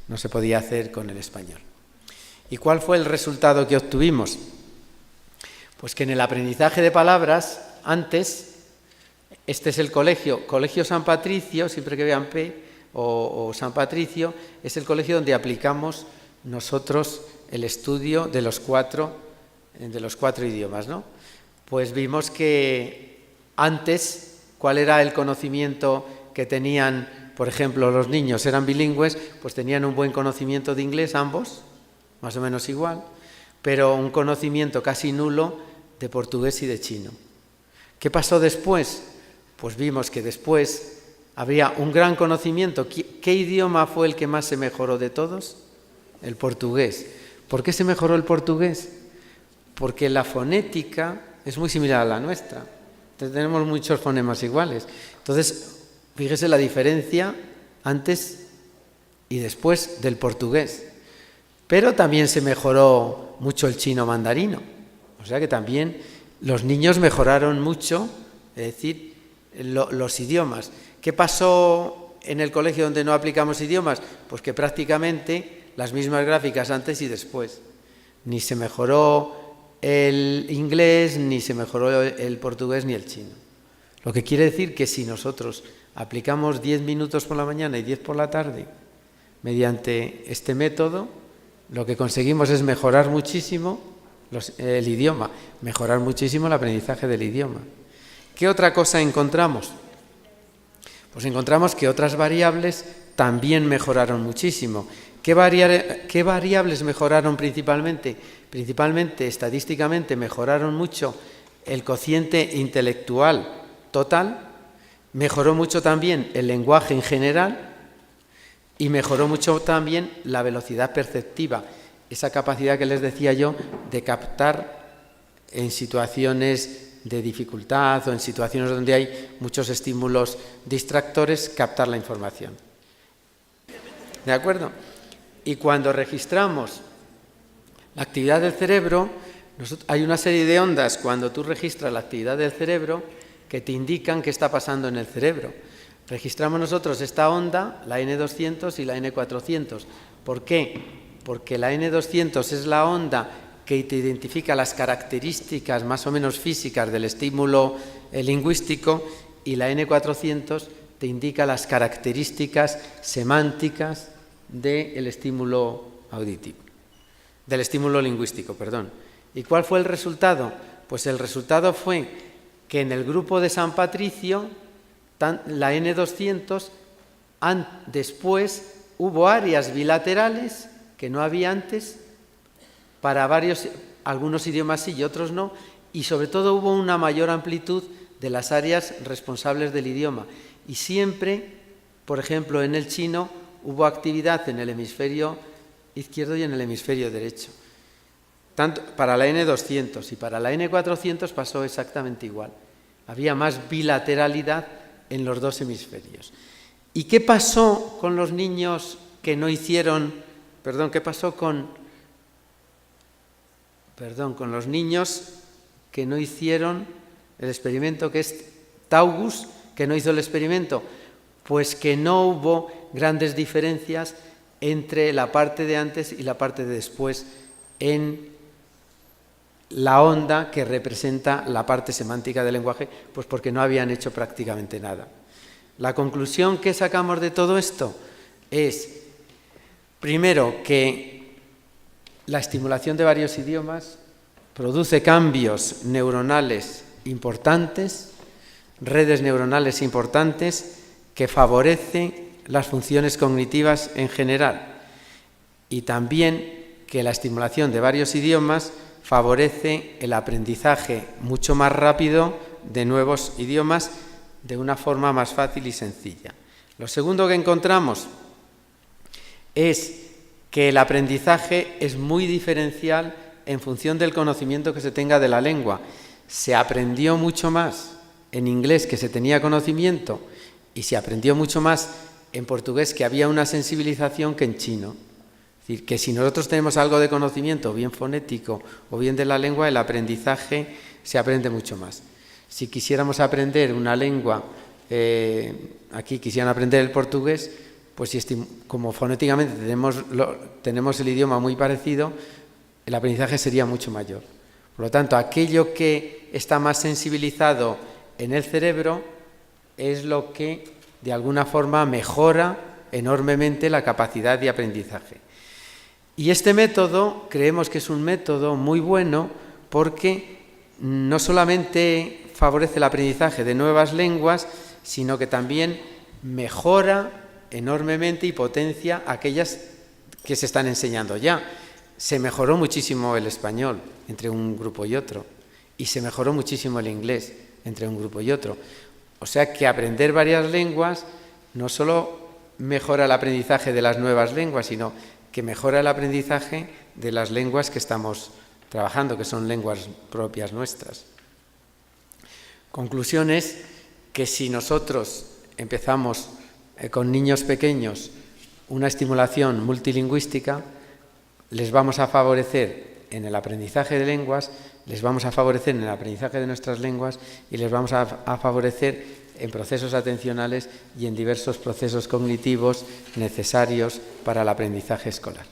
no se podía hacer con el español. ¿Y cuál fue el resultado que obtuvimos? Pues que en el aprendizaje de palabras, antes, este es el Colegio San Patricio, siempre que vean P o San Patricio, es el colegio donde aplicamos nosotros el estudio de los cuatro idiomas, ¿no? Pues vimos que antes, ¿cuál era el conocimiento que tenían, por ejemplo, los niños? Eran bilingües, pues tenían un buen conocimiento de inglés ambos, más o menos igual, pero un conocimiento casi nulo de portugués y de chino. ¿Qué pasó después? Pues vimos que después habría un gran conocimiento. ¿Qué idioma fue el que más se mejoró de todos? El portugués. ¿Por qué se mejoró el portugués? Porque la fonética es muy similar a la nuestra. Entonces, tenemos muchos fonemas iguales. Entonces, fíjese la diferencia antes y después del portugués. Pero también se mejoró mucho el chino mandarino. O sea que también los niños mejoraron mucho, es decir, los idiomas. ¿Qué pasó en el colegio donde no aplicamos idiomas? Pues que prácticamente las mismas gráficas antes y después. Ni se mejoró el inglés, ni se mejoró el portugués, ni el chino. Lo que quiere decir que si nosotros aplicamos 10 minutos por la mañana y 10 por la tarde mediante este método, lo que conseguimos es mejorar muchísimo el idioma, mejorar muchísimo el aprendizaje del idioma. ¿Qué otra cosa encontramos? Pues encontramos que otras variables también mejoraron muchísimo. ¿Qué variables mejoraron principalmente? Principalmente, estadísticamente, mejoraron mucho el cociente intelectual total, mejoró mucho también el lenguaje en general y mejoró mucho también la velocidad perceptiva, esa capacidad que les decía yo de captar en situaciones de dificultad o en situaciones donde hay muchos estímulos distractores, captar la información. ¿De acuerdo? Y cuando registramos la actividad del cerebro, hay una serie de ondas cuando tú registras la actividad del cerebro que te indican qué está pasando en el cerebro. Registramos nosotros esta onda, la N200 y la N400. ¿Por qué? Porque la N200 es la onda que te identifica las características más o menos físicas del estímulo lingüístico, y la N400 te indica las características semánticas del estímulo auditivo, del estímulo lingüístico, perdón. ¿Y cuál fue el resultado? Pues el resultado fue que en el grupo de San Patricio, la N200, después hubo áreas bilaterales que no había antes, para algunos idiomas sí y otros no, y sobre todo hubo una mayor amplitud de las áreas responsables del idioma. Y siempre, por ejemplo, en el chino hubo actividad en el hemisferio izquierdo y en el hemisferio derecho. Tanto para la N200 y para la N400 pasó exactamente igual. Había más bilateralidad en los dos hemisferios. ¿Y qué pasó con los niños que no hicieron, qué pasó con con los niños que no hicieron el experimento, que es Taubus, que no hizo el experimento, pues que no hubo grandes diferencias entre la parte de antes y la parte de después en la onda que representa la parte semántica del lenguaje, pues porque no habían hecho prácticamente nada. La conclusión que sacamos de todo esto es, primero, que la estimulación de varios idiomas produce cambios neuronales importantes, redes neuronales importantes, que favorecen las funciones cognitivas en general, y también que la estimulación de varios idiomas favorece el aprendizaje mucho más rápido de nuevos idiomas de una forma más fácil y sencilla. Lo segundo que encontramos es que el aprendizaje es muy diferencial en función del conocimiento que se tenga de la lengua. Se aprendió mucho más en inglés, que se tenía conocimiento, y se aprendió mucho más en portugués, que había una sensibilización, que en chino. Es decir, que si nosotros tenemos algo de conocimiento, bien fonético o bien de la lengua, el aprendizaje se aprende mucho más. Si quisiéramos aprender una lengua, aquí quisieran aprender el portugués, pues como fonéticamente tenemos el idioma muy parecido, el aprendizaje sería mucho mayor. Por lo tanto, aquello que está más sensibilizado en el cerebro es lo que de alguna forma mejora enormemente la capacidad de aprendizaje. Y este método creemos que es un método muy bueno porque no solamente favorece el aprendizaje de nuevas lenguas, sino que también mejora enormemente y potencia aquellas que se están enseñando ya. Se mejoró muchísimo el español entre un grupo y otro, y se mejoró muchísimo el inglés entre un grupo y otro. O sea que aprender varias lenguas no solo mejora el aprendizaje de las nuevas lenguas, sino que mejora el aprendizaje de las lenguas que estamos trabajando, que son lenguas propias nuestras. Conclusión es que si nosotros empezamos con niños pequeños una estimulación multilingüística, les vamos a favorecer en el aprendizaje de lenguas, les vamos a favorecer en el aprendizaje de nuestras lenguas y les vamos a favorecer en procesos atencionales y en diversos procesos cognitivos necesarios para el aprendizaje escolar.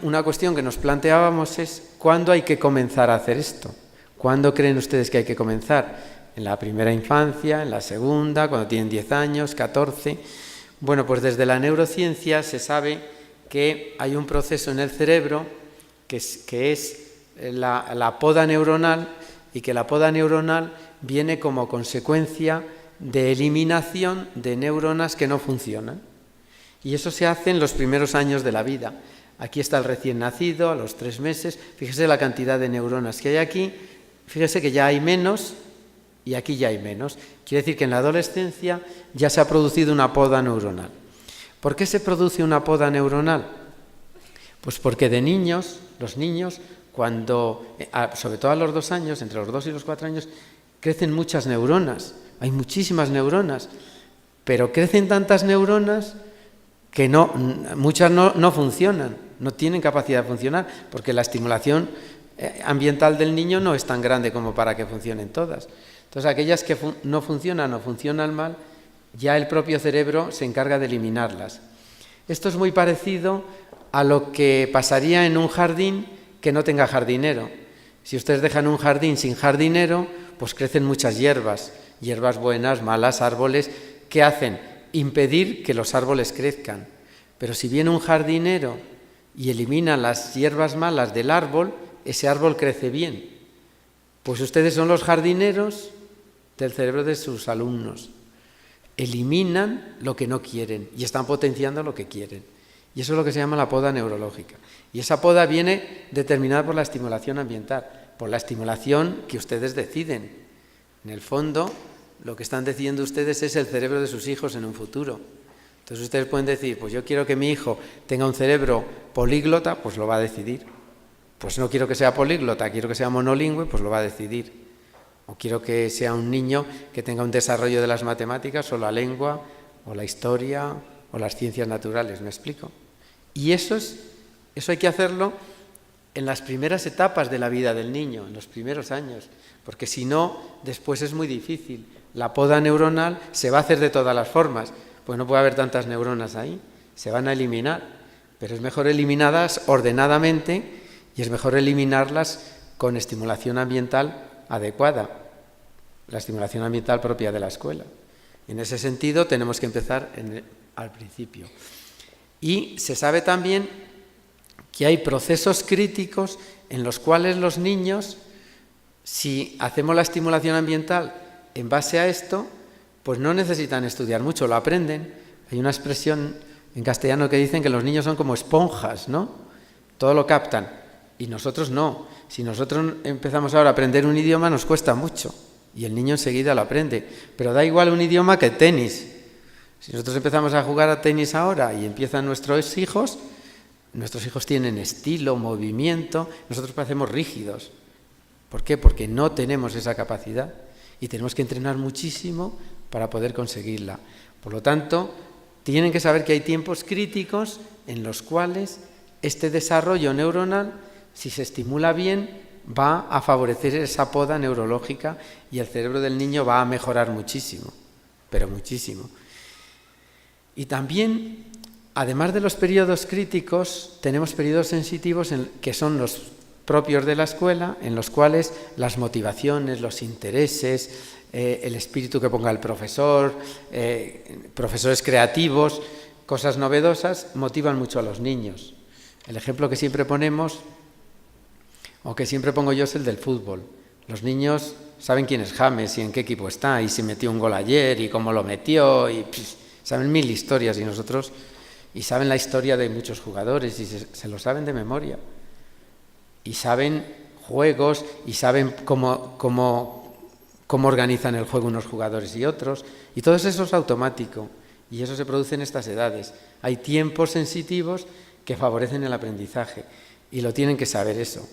Una cuestión que nos planteábamos es ¿cuándo hay que comenzar a hacer esto? ¿Cuándo creen ustedes que hay que comenzar? ¿En la primera infancia? ¿En la segunda? ¿Cuando tienen 10 años? ¿14? Bueno, pues desde la neurociencia se sabe que hay un proceso en el cerebro que es la poda neuronal, y que la poda neuronal viene como consecuencia de eliminación de neuronas que no funcionan. Y eso se hace en los primeros años de la vida. Aquí está el recién nacido, a los 3 meses. Fíjese la cantidad de neuronas que hay aquí. Fíjese que ya hay menos y aquí ya hay menos. Quiere decir que en la adolescencia ya se ha producido una poda neuronal. ¿Por qué se produce una poda neuronal? Pues porque de niños, los niños, cuando, sobre todo a los 2 años, entre los 2 y los 4 años, crecen muchas neuronas. Hay muchísimas neuronas, pero crecen tantas neuronas que muchas no funcionan, no tienen capacidad de funcionar, porque la estimulación ambiental del niño no es tan grande como para que funcionen todas. Entonces, aquellas que no funcionan o funcionan mal, ya el propio cerebro se encarga de eliminarlas. Esto es muy parecido a lo que pasaría en un jardín que no tenga jardinero. Si ustedes dejan un jardín sin jardinero, pues crecen muchas hierbas buenas, malas, árboles. ¿Qué hacen? Impedir que los árboles crezcan. Pero si viene un jardinero y elimina las hierbas malas del árbol, ese árbol crece bien. Pues ustedes son los jardineros del cerebro de sus alumnos. Eliminan lo que no quieren y están potenciando lo que quieren. Y eso es lo que se llama la poda neurológica. Y esa poda viene determinada por la estimulación ambiental, por la estimulación que ustedes deciden. En el fondo, lo que están decidiendo ustedes es el cerebro de sus hijos en un futuro. Entonces ustedes pueden decir, pues yo quiero que mi hijo tenga un cerebro políglota, pues lo va a decidir. Pues no quiero que sea políglota, quiero que sea monolingüe, pues lo va a decidir. O quiero que sea un niño que tenga un desarrollo de las matemáticas o la lengua o la historia o las ciencias naturales, ¿me explico? Y eso hay que hacerlo en las primeras etapas de la vida del niño, en los primeros años, porque si no, después es muy difícil. La poda neuronal se va a hacer de todas las formas, pues no puede haber tantas neuronas ahí, se van a eliminar, pero es mejor eliminarlas ordenadamente y es mejor eliminarlas con estimulación ambiental adecuada, la estimulación ambiental propia de la escuela. En ese sentido tenemos que empezar al principio. Y se sabe también que hay procesos críticos en los cuales los niños, si hacemos la estimulación ambiental en base a esto, pues no necesitan estudiar mucho, lo aprenden. Hay una expresión en castellano que dicen que los niños son como esponjas, ¿no? Todo lo captan. Y nosotros no. Si nosotros empezamos ahora a aprender un idioma nos cuesta mucho y el niño enseguida lo aprende. Pero da igual un idioma que tenis. Si nosotros empezamos a jugar a tenis ahora y empiezan nuestros hijos tienen estilo, movimiento, nosotros parecemos rígidos. ¿Por qué? Porque no tenemos esa capacidad y tenemos que entrenar muchísimo para poder conseguirla. Por lo tanto, tienen que saber que hay tiempos críticos en los cuales este desarrollo neuronal, si se estimula bien, va a favorecer esa poda neurológica y el cerebro del niño va a mejorar muchísimo, pero muchísimo. Y también, además de los periodos críticos, tenemos periodos sensitivos que son los propios de la escuela, en los cuales las motivaciones, los intereses, el espíritu que ponga el profesor, profesores creativos, cosas novedosas, motivan mucho a los niños. El ejemplo que siempre ponemos, o que siempre pongo yo, es el del fútbol. Los niños saben quién es James y en qué equipo está, y si metió un gol ayer, y cómo lo metió, y saben 1000 historias, y saben la historia de muchos jugadores, y se lo saben de memoria. Y saben juegos, y saben cómo organizan el juego unos jugadores y otros, y todo eso es automático, y eso se produce en estas edades. Hay tiempos sensitivos que favorecen el aprendizaje, y lo tienen que saber eso.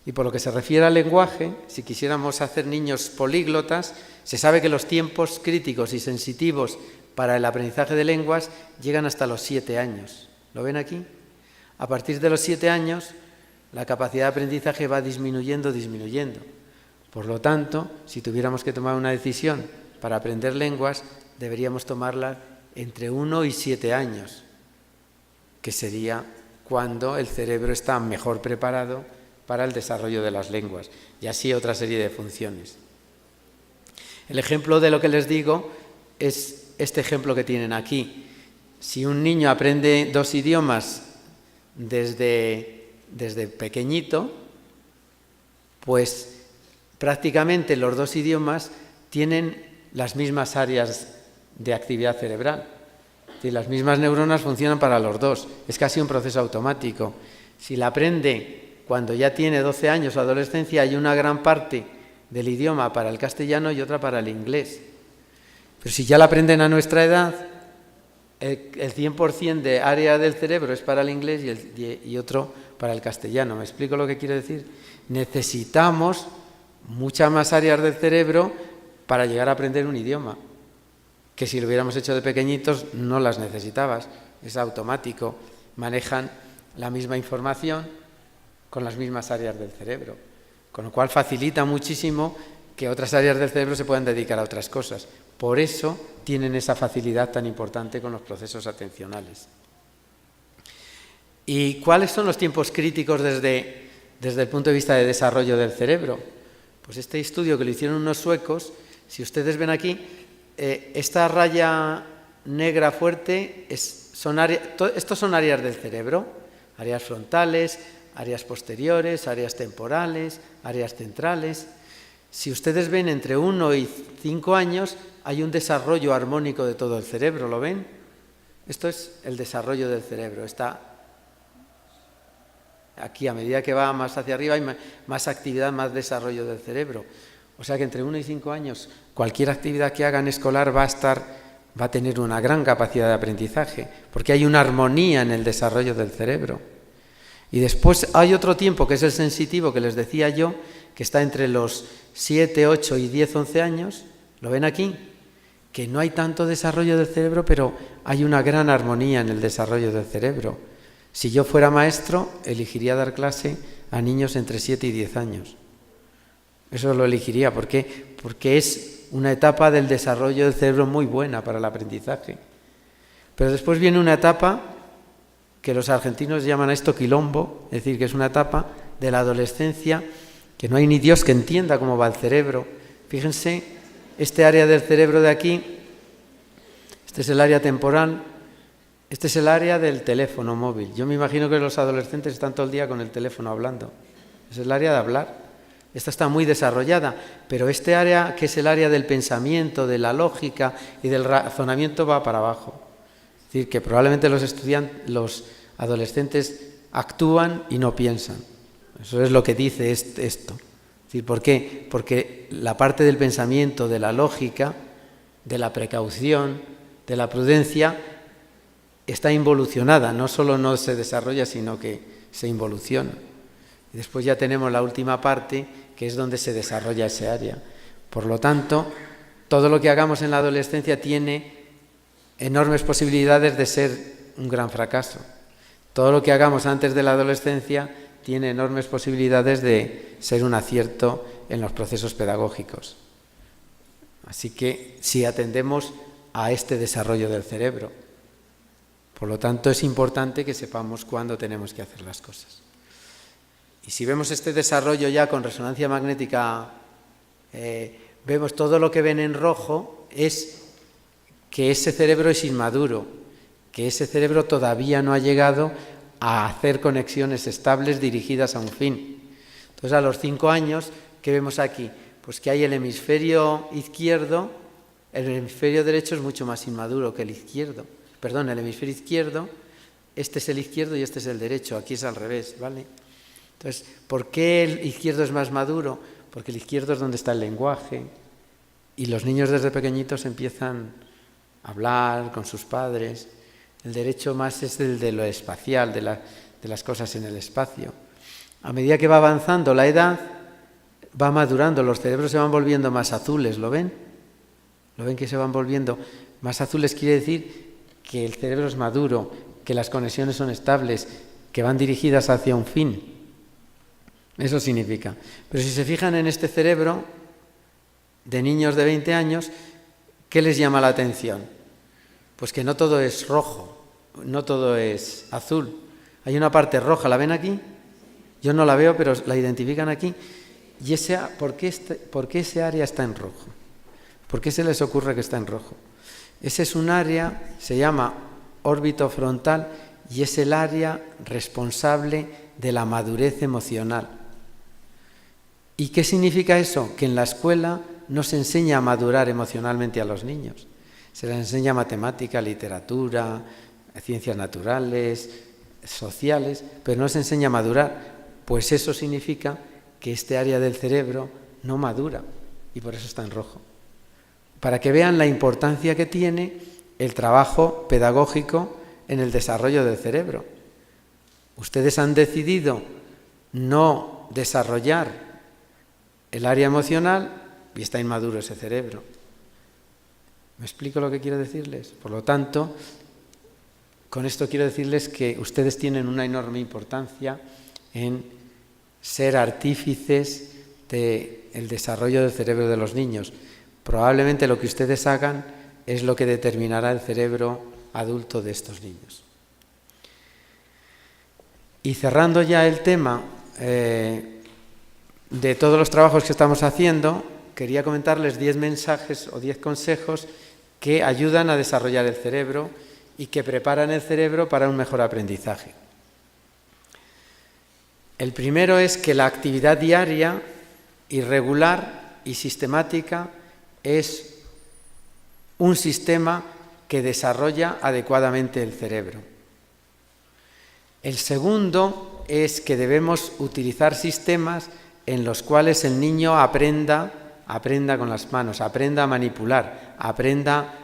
Y por lo que se refiere al lenguaje, si quisiéramos hacer niños políglotas, se sabe que los tiempos críticos y sensitivos para el aprendizaje de lenguas llegan hasta los 7 años. ¿Lo ven aquí? A partir de los 7 años, la capacidad de aprendizaje va disminuyendo. Por lo tanto, si tuviéramos que tomar una decisión para aprender lenguas, deberíamos tomarla entre 1 y 7 años, que sería cuando el cerebro está mejor preparado para el desarrollo de las lenguas, y así otra serie de funciones. El ejemplo de lo que les digo es este ejemplo que tienen aquí. Si un niño aprende 2 idiomas desde pequeñito, pues prácticamente los 2 idiomas tienen las mismas áreas de actividad cerebral. Es decir, las mismas neuronas funcionan para los 2. Es casi un proceso automático. Si la aprende cuando ya tiene 12 años o adolescencia, hay una gran parte del idioma para el castellano y otra para el inglés. Pero si ya la aprenden a nuestra edad, el 100% de área del cerebro es para el inglés y otro para el castellano. ¿Me explico lo que quiero decir? Necesitamos muchas más áreas del cerebro para llegar a aprender un idioma, que si lo hubiéramos hecho de pequeñitos no las necesitabas, es automático, manejan la misma información con las mismas áreas del cerebro, con lo cual facilita muchísimo que otras áreas del cerebro se puedan dedicar a otras cosas. Por eso tienen esa facilidad tan importante con los procesos atencionales. ¿Y cuáles son los tiempos críticos desde el punto de vista de desarrollo del cerebro? Pues este estudio que lo hicieron unos suecos, si ustedes ven aquí, esta raya negra fuerte, estos son áreas del cerebro, áreas frontales, áreas posteriores, áreas temporales, áreas centrales. Si ustedes ven entre 1 y 5 años, hay un desarrollo armónico de todo el cerebro, ¿lo ven? Esto es el desarrollo del cerebro. Está aquí, a medida que va más hacia arriba, hay más actividad, más desarrollo del cerebro. O sea que entre 1 y 5 años, cualquier actividad que hagan escolar va a tener una gran capacidad de aprendizaje, porque hay una armonía en el desarrollo del cerebro. Y después hay otro tiempo, que es el sensitivo, que les decía yo, que está entre los 7, 8 y 10, 11 años. ¿Lo ven aquí? Que no hay tanto desarrollo del cerebro, pero hay una gran armonía en el desarrollo del cerebro. Si yo fuera maestro, elegiría dar clase a niños entre 7 y 10 años. Eso lo elegiría. ¿Por qué? Porque es una etapa del desarrollo del cerebro muy buena para el aprendizaje. Pero después viene una etapa que los argentinos llaman a esto quilombo, es decir, que es una etapa de la adolescencia que no hay ni Dios que entienda cómo va el cerebro. Fíjense, este área del cerebro de aquí, este es el área temporal, este es el área del teléfono móvil. Yo me imagino que los adolescentes están todo el día con el teléfono hablando. Es el área de hablar. Esta está muy desarrollada, pero este área, que es el área del pensamiento, de la lógica y del razonamiento, va para abajo. Es decir, que probablemente los adolescentes actúan y no piensan. Eso es lo que dice esto. Es decir, ¿por qué? Porque la parte del pensamiento, de la lógica, de la precaución, de la prudencia, está involucionada. No solo no se desarrolla, sino que se involuciona. Y después ya tenemos la última parte, que es donde se desarrolla ese área. Por lo tanto, todo lo que hagamos en la adolescencia tiene enormes posibilidades de ser un gran fracaso. Todo lo que hagamos antes de la adolescencia tiene enormes posibilidades de ser un acierto en los procesos pedagógicos. Así que si atendemos a este desarrollo del cerebro, por lo tanto es importante que sepamos cuándo tenemos que hacer las cosas. Y si vemos este desarrollo ya con resonancia magnética, vemos todo lo que ven en rojo es que ese cerebro es inmaduro, que ese cerebro todavía no ha llegado a hacer conexiones estables dirigidas a un fin. Entonces, a los 5 años, ¿qué vemos aquí? Pues que hay el hemisferio izquierdo, el hemisferio derecho es mucho más inmaduro que el izquierdo. Perdón, el hemisferio izquierdo, este es el izquierdo y este es el derecho, aquí es al revés, ¿vale? Entonces, ¿por qué el izquierdo es más maduro? Porque el izquierdo es donde está el lenguaje y los niños desde pequeñitos empiezan a hablar con sus padres. El derecho más es el de lo espacial, de las cosas en el espacio. A medida que va avanzando la edad, va madurando, los cerebros se van volviendo más azules, ¿lo ven? ¿Lo ven que se van volviendo más azules? Quiere decir que el cerebro es maduro, que las conexiones son estables, que van dirigidas hacia un fin. Eso significa. Pero si se fijan en este cerebro de niños de 20 años, ¿qué les llama la atención? Pues que no todo es rojo, no todo es azul. Hay una parte roja, ¿la ven aquí? Yo no la veo, pero la identifican aquí. ¿Y por qué ese área está en rojo? ¿Por qué se les ocurre que está en rojo? Ese es un área, se llama órbito frontal, y es el área responsable de la madurez emocional. ¿Y qué significa eso? Que en la escuela no se enseña a madurar emocionalmente a los niños. Se les enseña matemática, literatura, ciencias naturales, sociales, pero no se enseña a madurar. Pues eso significa que este área del cerebro no madura y por eso está en rojo. Para que vean la importancia que tiene el trabajo pedagógico en el desarrollo del cerebro. Ustedes han decidido no desarrollar el área emocional y está inmaduro ese cerebro. ¿Me explico lo que quiero decirles? Por lo tanto, con esto quiero decirles que ustedes tienen una enorme importancia en ser artífices del desarrollo del cerebro de los niños. Probablemente lo que ustedes hagan es lo que determinará el cerebro adulto de estos niños. Y cerrando ya el tema de todos los trabajos que estamos haciendo, quería comentarles 10 mensajes o 10 consejos que ayudan a desarrollar el cerebro y que preparan el cerebro para un mejor aprendizaje. El primero es que la actividad diaria, irregular y sistemática, es un sistema que desarrolla adecuadamente el cerebro. El segundo es que debemos utilizar sistemas en los cuales el niño aprenda con las manos, aprenda a manipular, aprenda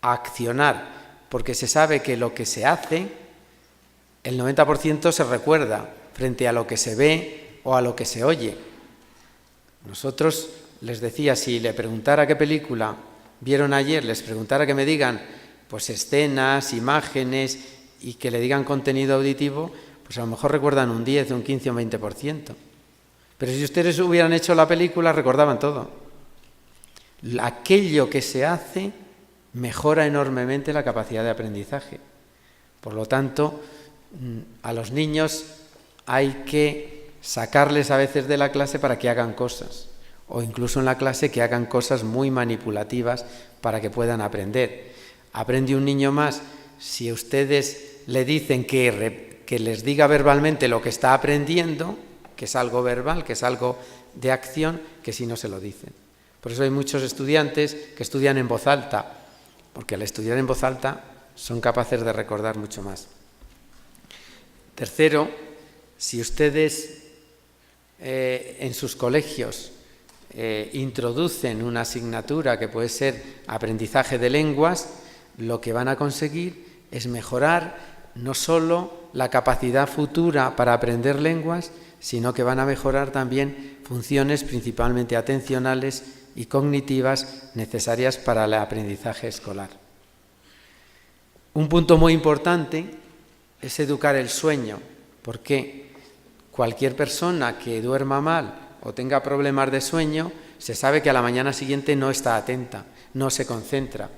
a accionar, porque se sabe que lo que se hace, el 90% se recuerda frente a lo que se ve o a lo que se oye. Nosotros, les decía, si le preguntara qué película vieron ayer, les preguntara que me digan pues escenas, imágenes y que le digan contenido auditivo, pues pues a lo mejor recuerdan un 10, un 15 o un 20%. Pero si ustedes hubieran hecho la película, recordaban todo. Aquello que se hace mejora enormemente la capacidad de aprendizaje. Por lo tanto, a los niños hay que sacarles a veces de la clase para que hagan cosas, o incluso en la clase que hagan cosas muy manipulativas para que puedan aprender. Aprende un niño más si ustedes le dicen que les diga verbalmente lo que está aprendiendo, que es algo verbal, que es algo de acción, que si no se lo dicen. Por eso hay muchos estudiantes que estudian en voz alta, porque al estudiar en voz alta son capaces de recordar mucho más. Tercero, si ustedes en sus colegios introducen una asignatura que puede ser aprendizaje de lenguas, lo que van a conseguir es mejorar no solo la capacidad futura para aprender lenguas, sino que van a mejorar también funciones principalmente atencionales y cognitivas necesarias para el aprendizaje escolar. Un punto muy importante es educar el sueño, porque cualquier persona que duerma mal o tenga problemas de sueño, se sabe que a la mañana siguiente no está atenta, no se concentra,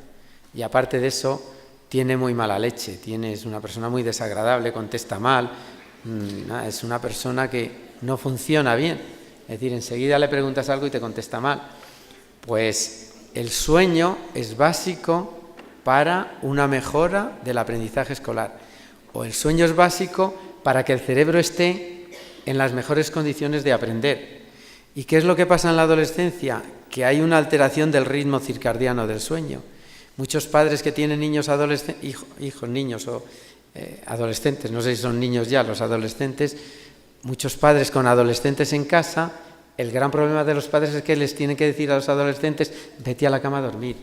y aparte de eso tiene muy mala leche, es una persona muy desagradable, contesta mal, es una persona que no funciona bien, es decir, enseguida le preguntas algo y te contesta mal. Pues el sueño es básico para una mejora del aprendizaje escolar, o el sueño es básico para que el cerebro esté en las mejores condiciones de aprender. ¿Y qué es lo que pasa en la adolescencia? Que hay una alteración del ritmo circadiano del sueño. Muchos padres que tienen niños adolescentes, niños o adolescentes, no sé si son niños ya los adolescentes, muchos padres con adolescentes en casa, el gran problema de los padres es que les tienen que decir a los adolescentes, vete a la cama a dormir,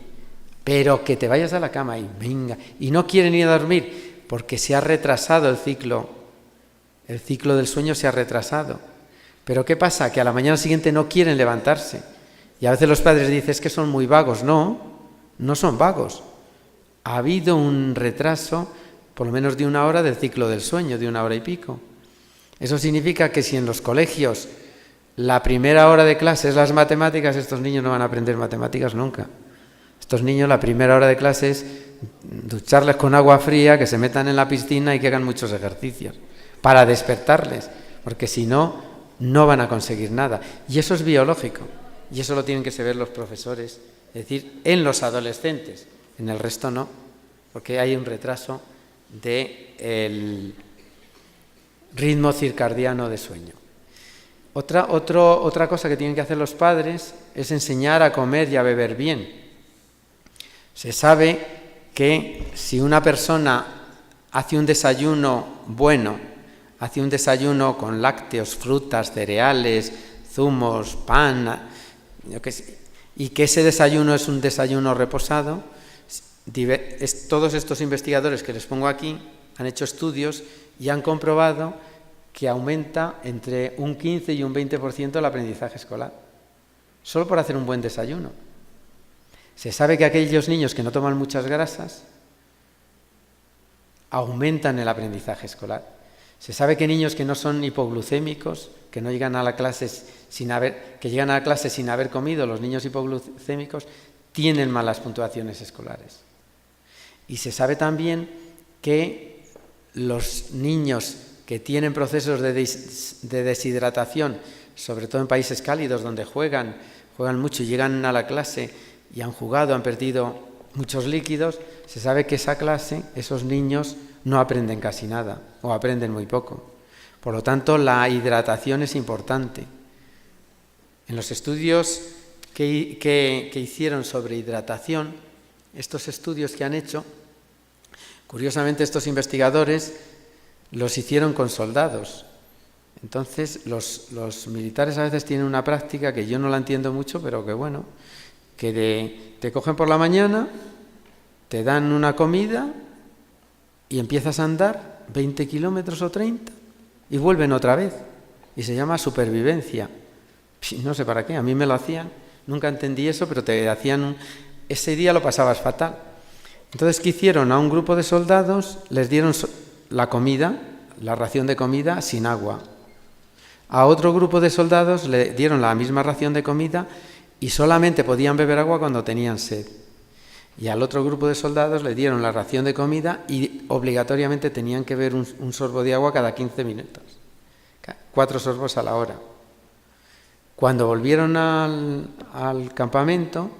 pero que te vayas a la cama y venga, y no quieren ir a dormir porque se ha retrasado el ciclo del sueño se ha retrasado. Pero ¿qué pasa? Que a la mañana siguiente no quieren levantarse, y a veces los padres dicen, es que son muy vagos. No son vagos. Ha habido un retraso, por lo menos de 1 hora, del ciclo del sueño, de 1 hora y pico. Eso significa que si en los colegios la primera hora de clase es las matemáticas, estos niños no van a aprender matemáticas nunca. Estos niños la primera hora de clase es ducharles con agua fría, que se metan en la piscina y que hagan muchos ejercicios para despertarles, porque si no, no van a conseguir nada. Y eso es biológico, y eso lo tienen que saber los profesores. Es decir, en los adolescentes, en el resto no, porque hay un retraso del ritmo circadiano de sueño. Otra cosa que tienen que hacer los padres es enseñar a comer y a beber bien. Se sabe que si una persona hace un desayuno bueno, hace un desayuno con lácteos, frutas, cereales, zumos, pan, y que ese desayuno es un desayuno reposado, todos estos investigadores que les pongo aquí han hecho estudios y han comprobado que aumenta entre un 15 y un 20% el aprendizaje escolar, solo por hacer un buen desayuno. Se sabe que aquellos niños que no toman muchas grasas aumentan el aprendizaje escolar. Se sabe que niños que no son hipoglucémicos, que no llegan a la clase que llegan a la clase sin haber comido, los niños hipoglucémicos tienen malas puntuaciones escolares. Y se sabe también que los niños que tienen procesos de deshidratación, sobre todo en países cálidos donde juegan mucho y llegan a la clase y han jugado, han perdido muchos líquidos, se sabe que esa clase, esos niños no aprenden casi nada o aprenden muy poco. Por lo tanto, la hidratación es importante. En los estudios que hicieron sobre hidratación, estos estudios que han hecho, curiosamente estos investigadores los hicieron con soldados. Entonces, los militares a veces tienen una práctica que yo no la entiendo mucho, pero que bueno, que te cogen por la mañana, te dan una comida y empiezas a andar 20 kilómetros o 30 y vuelven otra vez. Y se llama supervivencia. No sé para qué, a mí me lo hacían, nunca entendí eso, pero te hacían, ese día lo pasabas fatal. Entonces, ¿qué hicieron? A un grupo de soldados les dieron la comida, la ración de comida sin agua. A otro grupo de soldados le dieron la misma ración de comida y solamente podían beber agua cuando tenían sed. Y al otro grupo de soldados le dieron la ración de comida y obligatoriamente tenían que beber un sorbo de agua cada 15 minutos. 4 sorbos a la hora. Cuando volvieron al campamento,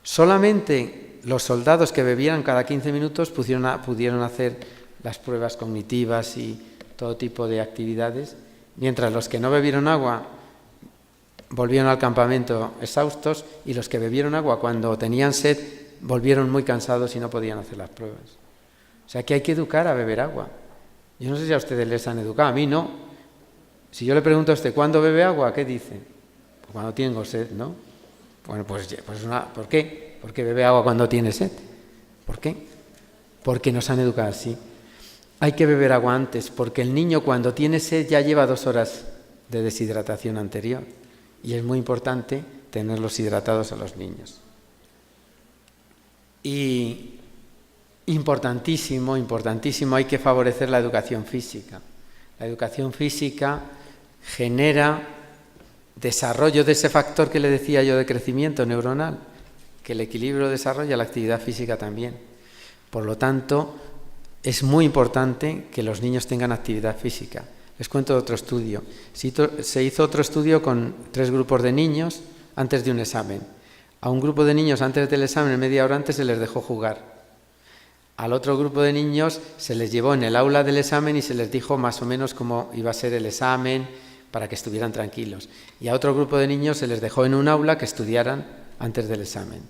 solamente los soldados que bebían cada 15 minutos pudieron hacer las pruebas cognitivas y todo tipo de actividades, mientras los que no bebieron agua volvieron al campamento exhaustos y los que bebieron agua cuando tenían sed volvieron muy cansados y no podían hacer las pruebas. O sea que hay que educar a beber agua. Yo no sé si a ustedes les han educado, a mí no. Si yo le pregunto a usted, ¿cuándo bebe agua? ¿Qué dice? Pues cuando tengo sed, ¿no? Bueno, ¿por qué? ¿Por qué bebe agua cuando tiene sed? ¿Por qué? Porque nos han educado así. Hay que beber agua antes, porque el niño cuando tiene sed ya lleva 2 horas de deshidratación anterior. Y es muy importante tenerlos hidratados a los niños. Y importantísimo, hay que favorecer la educación física. La educación física genera desarrollo de ese factor que le decía yo de crecimiento neuronal, que el equilibrio desarrolla la actividad física también. Por lo tanto, es muy importante que los niños tengan actividad física. Les cuento otro estudio. Se hizo otro estudio con 3 grupos de niños antes de un examen. A un grupo de niños antes del examen, media hora antes, se les dejó jugar. Al otro grupo de niños se les llevó en el aula del examen y se les dijo más o menos cómo iba a ser el examen para que estuvieran tranquilos. Y a otro grupo de niños se les dejó en un aula que estudiaran antes del examen.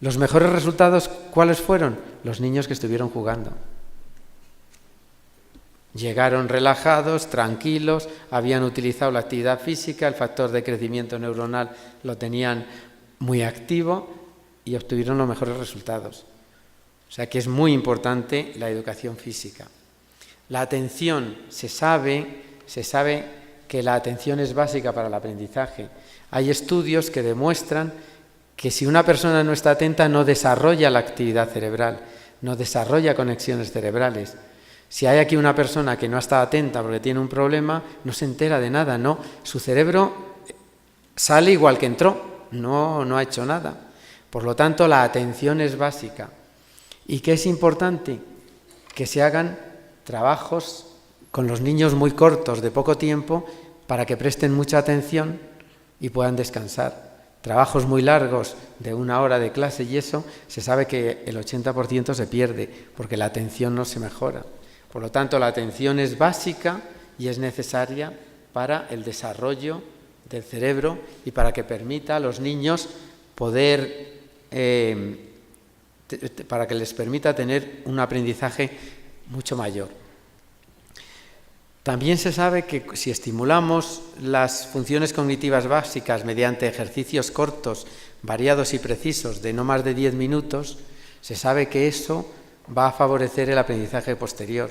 Los mejores resultados, ¿cuáles fueron? Los niños que estuvieron jugando. Llegaron relajados, tranquilos, habían utilizado la actividad física, el factor de crecimiento neuronal lo tenían muy activo y obtuvieron los mejores resultados. O sea que es muy importante la educación física. La atención, se sabe que la atención es básica para el aprendizaje. Hay estudios que demuestran que si una persona no está atenta no desarrolla la actividad cerebral, no desarrolla conexiones cerebrales. Si hay aquí una persona que no está atenta porque tiene un problema, no se entera de nada, no. Su cerebro sale igual que entró, no ha hecho nada. Por lo tanto, la atención es básica. ¿Y qué es importante? Que se hagan trabajos con los niños muy cortos, de poco tiempo, para que presten mucha atención y puedan descansar. Trabajos muy largos, de 1 hora de clase y eso, se sabe que el 80% se pierde, porque la atención no se mejora. Por lo tanto, la atención es básica y es necesaria para el desarrollo del cerebro y para que permita a los niños para que les permita tener un aprendizaje mucho mayor. También se sabe que si estimulamos las funciones cognitivas básicas mediante ejercicios cortos, variados y precisos de no más de 10 minutos, se sabe que eso va a favorecer el aprendizaje posterior.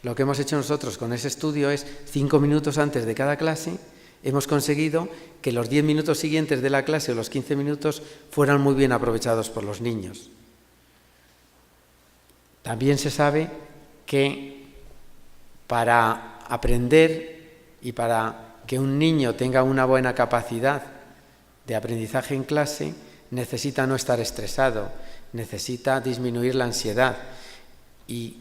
Lo que hemos hecho nosotros con ese estudio es 5 minutos antes de cada clase, hemos conseguido que los 10 minutos siguientes de la clase o los 15 minutos fueran muy bien aprovechados por los niños. También se sabe que para aprender y para que un niño tenga una buena capacidad de aprendizaje en clase, necesita no estar estresado, necesita disminuir la ansiedad. Y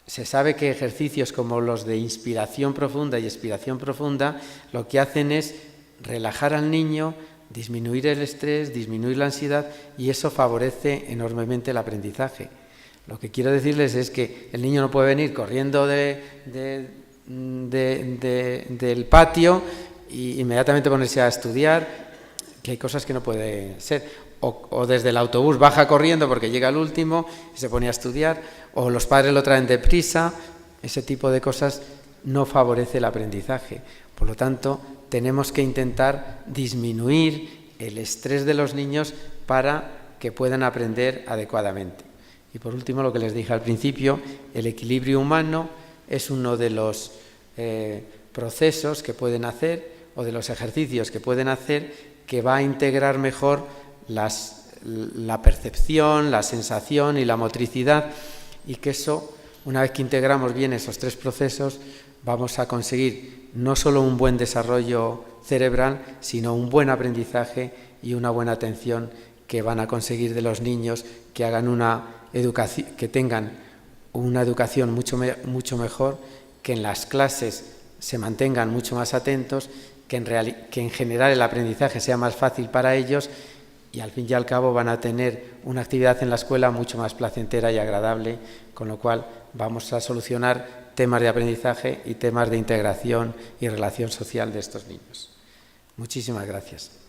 se sabe que ejercicios como los de inspiración profunda y expiración profunda lo que hacen es relajar al niño, disminuir el estrés, disminuir la ansiedad y eso favorece enormemente el aprendizaje. Lo que quiero decirles es que el niño no puede venir corriendo del patio e inmediatamente ponerse a estudiar, que hay cosas que no puede ser. O desde el autobús baja corriendo porque llega el último y se pone a estudiar, o los padres lo traen deprisa. Ese tipo de cosas no favorece el aprendizaje. Por lo tanto, tenemos que intentar disminuir el estrés de los niños para que puedan aprender adecuadamente. Y por último, lo que les dije al principio, el equilibrio humano es uno de los procesos que pueden hacer o de los ejercicios que pueden hacer que va a integrar mejor la percepción, la sensación y la motricidad y que eso una vez que integramos bien esos tres procesos, vamos a conseguir no solo un buen desarrollo cerebral, sino un buen aprendizaje y una buena atención que van a conseguir de los niños que hagan que tengan una educación mucho mejor, que en las clases se mantengan mucho más atentos, que en general el aprendizaje sea más fácil para ellos y al fin y al cabo van a tener una actividad en la escuela mucho más placentera y agradable, con lo cual vamos a solucionar temas de aprendizaje y temas de integración y relación social de estos niños. Muchísimas gracias.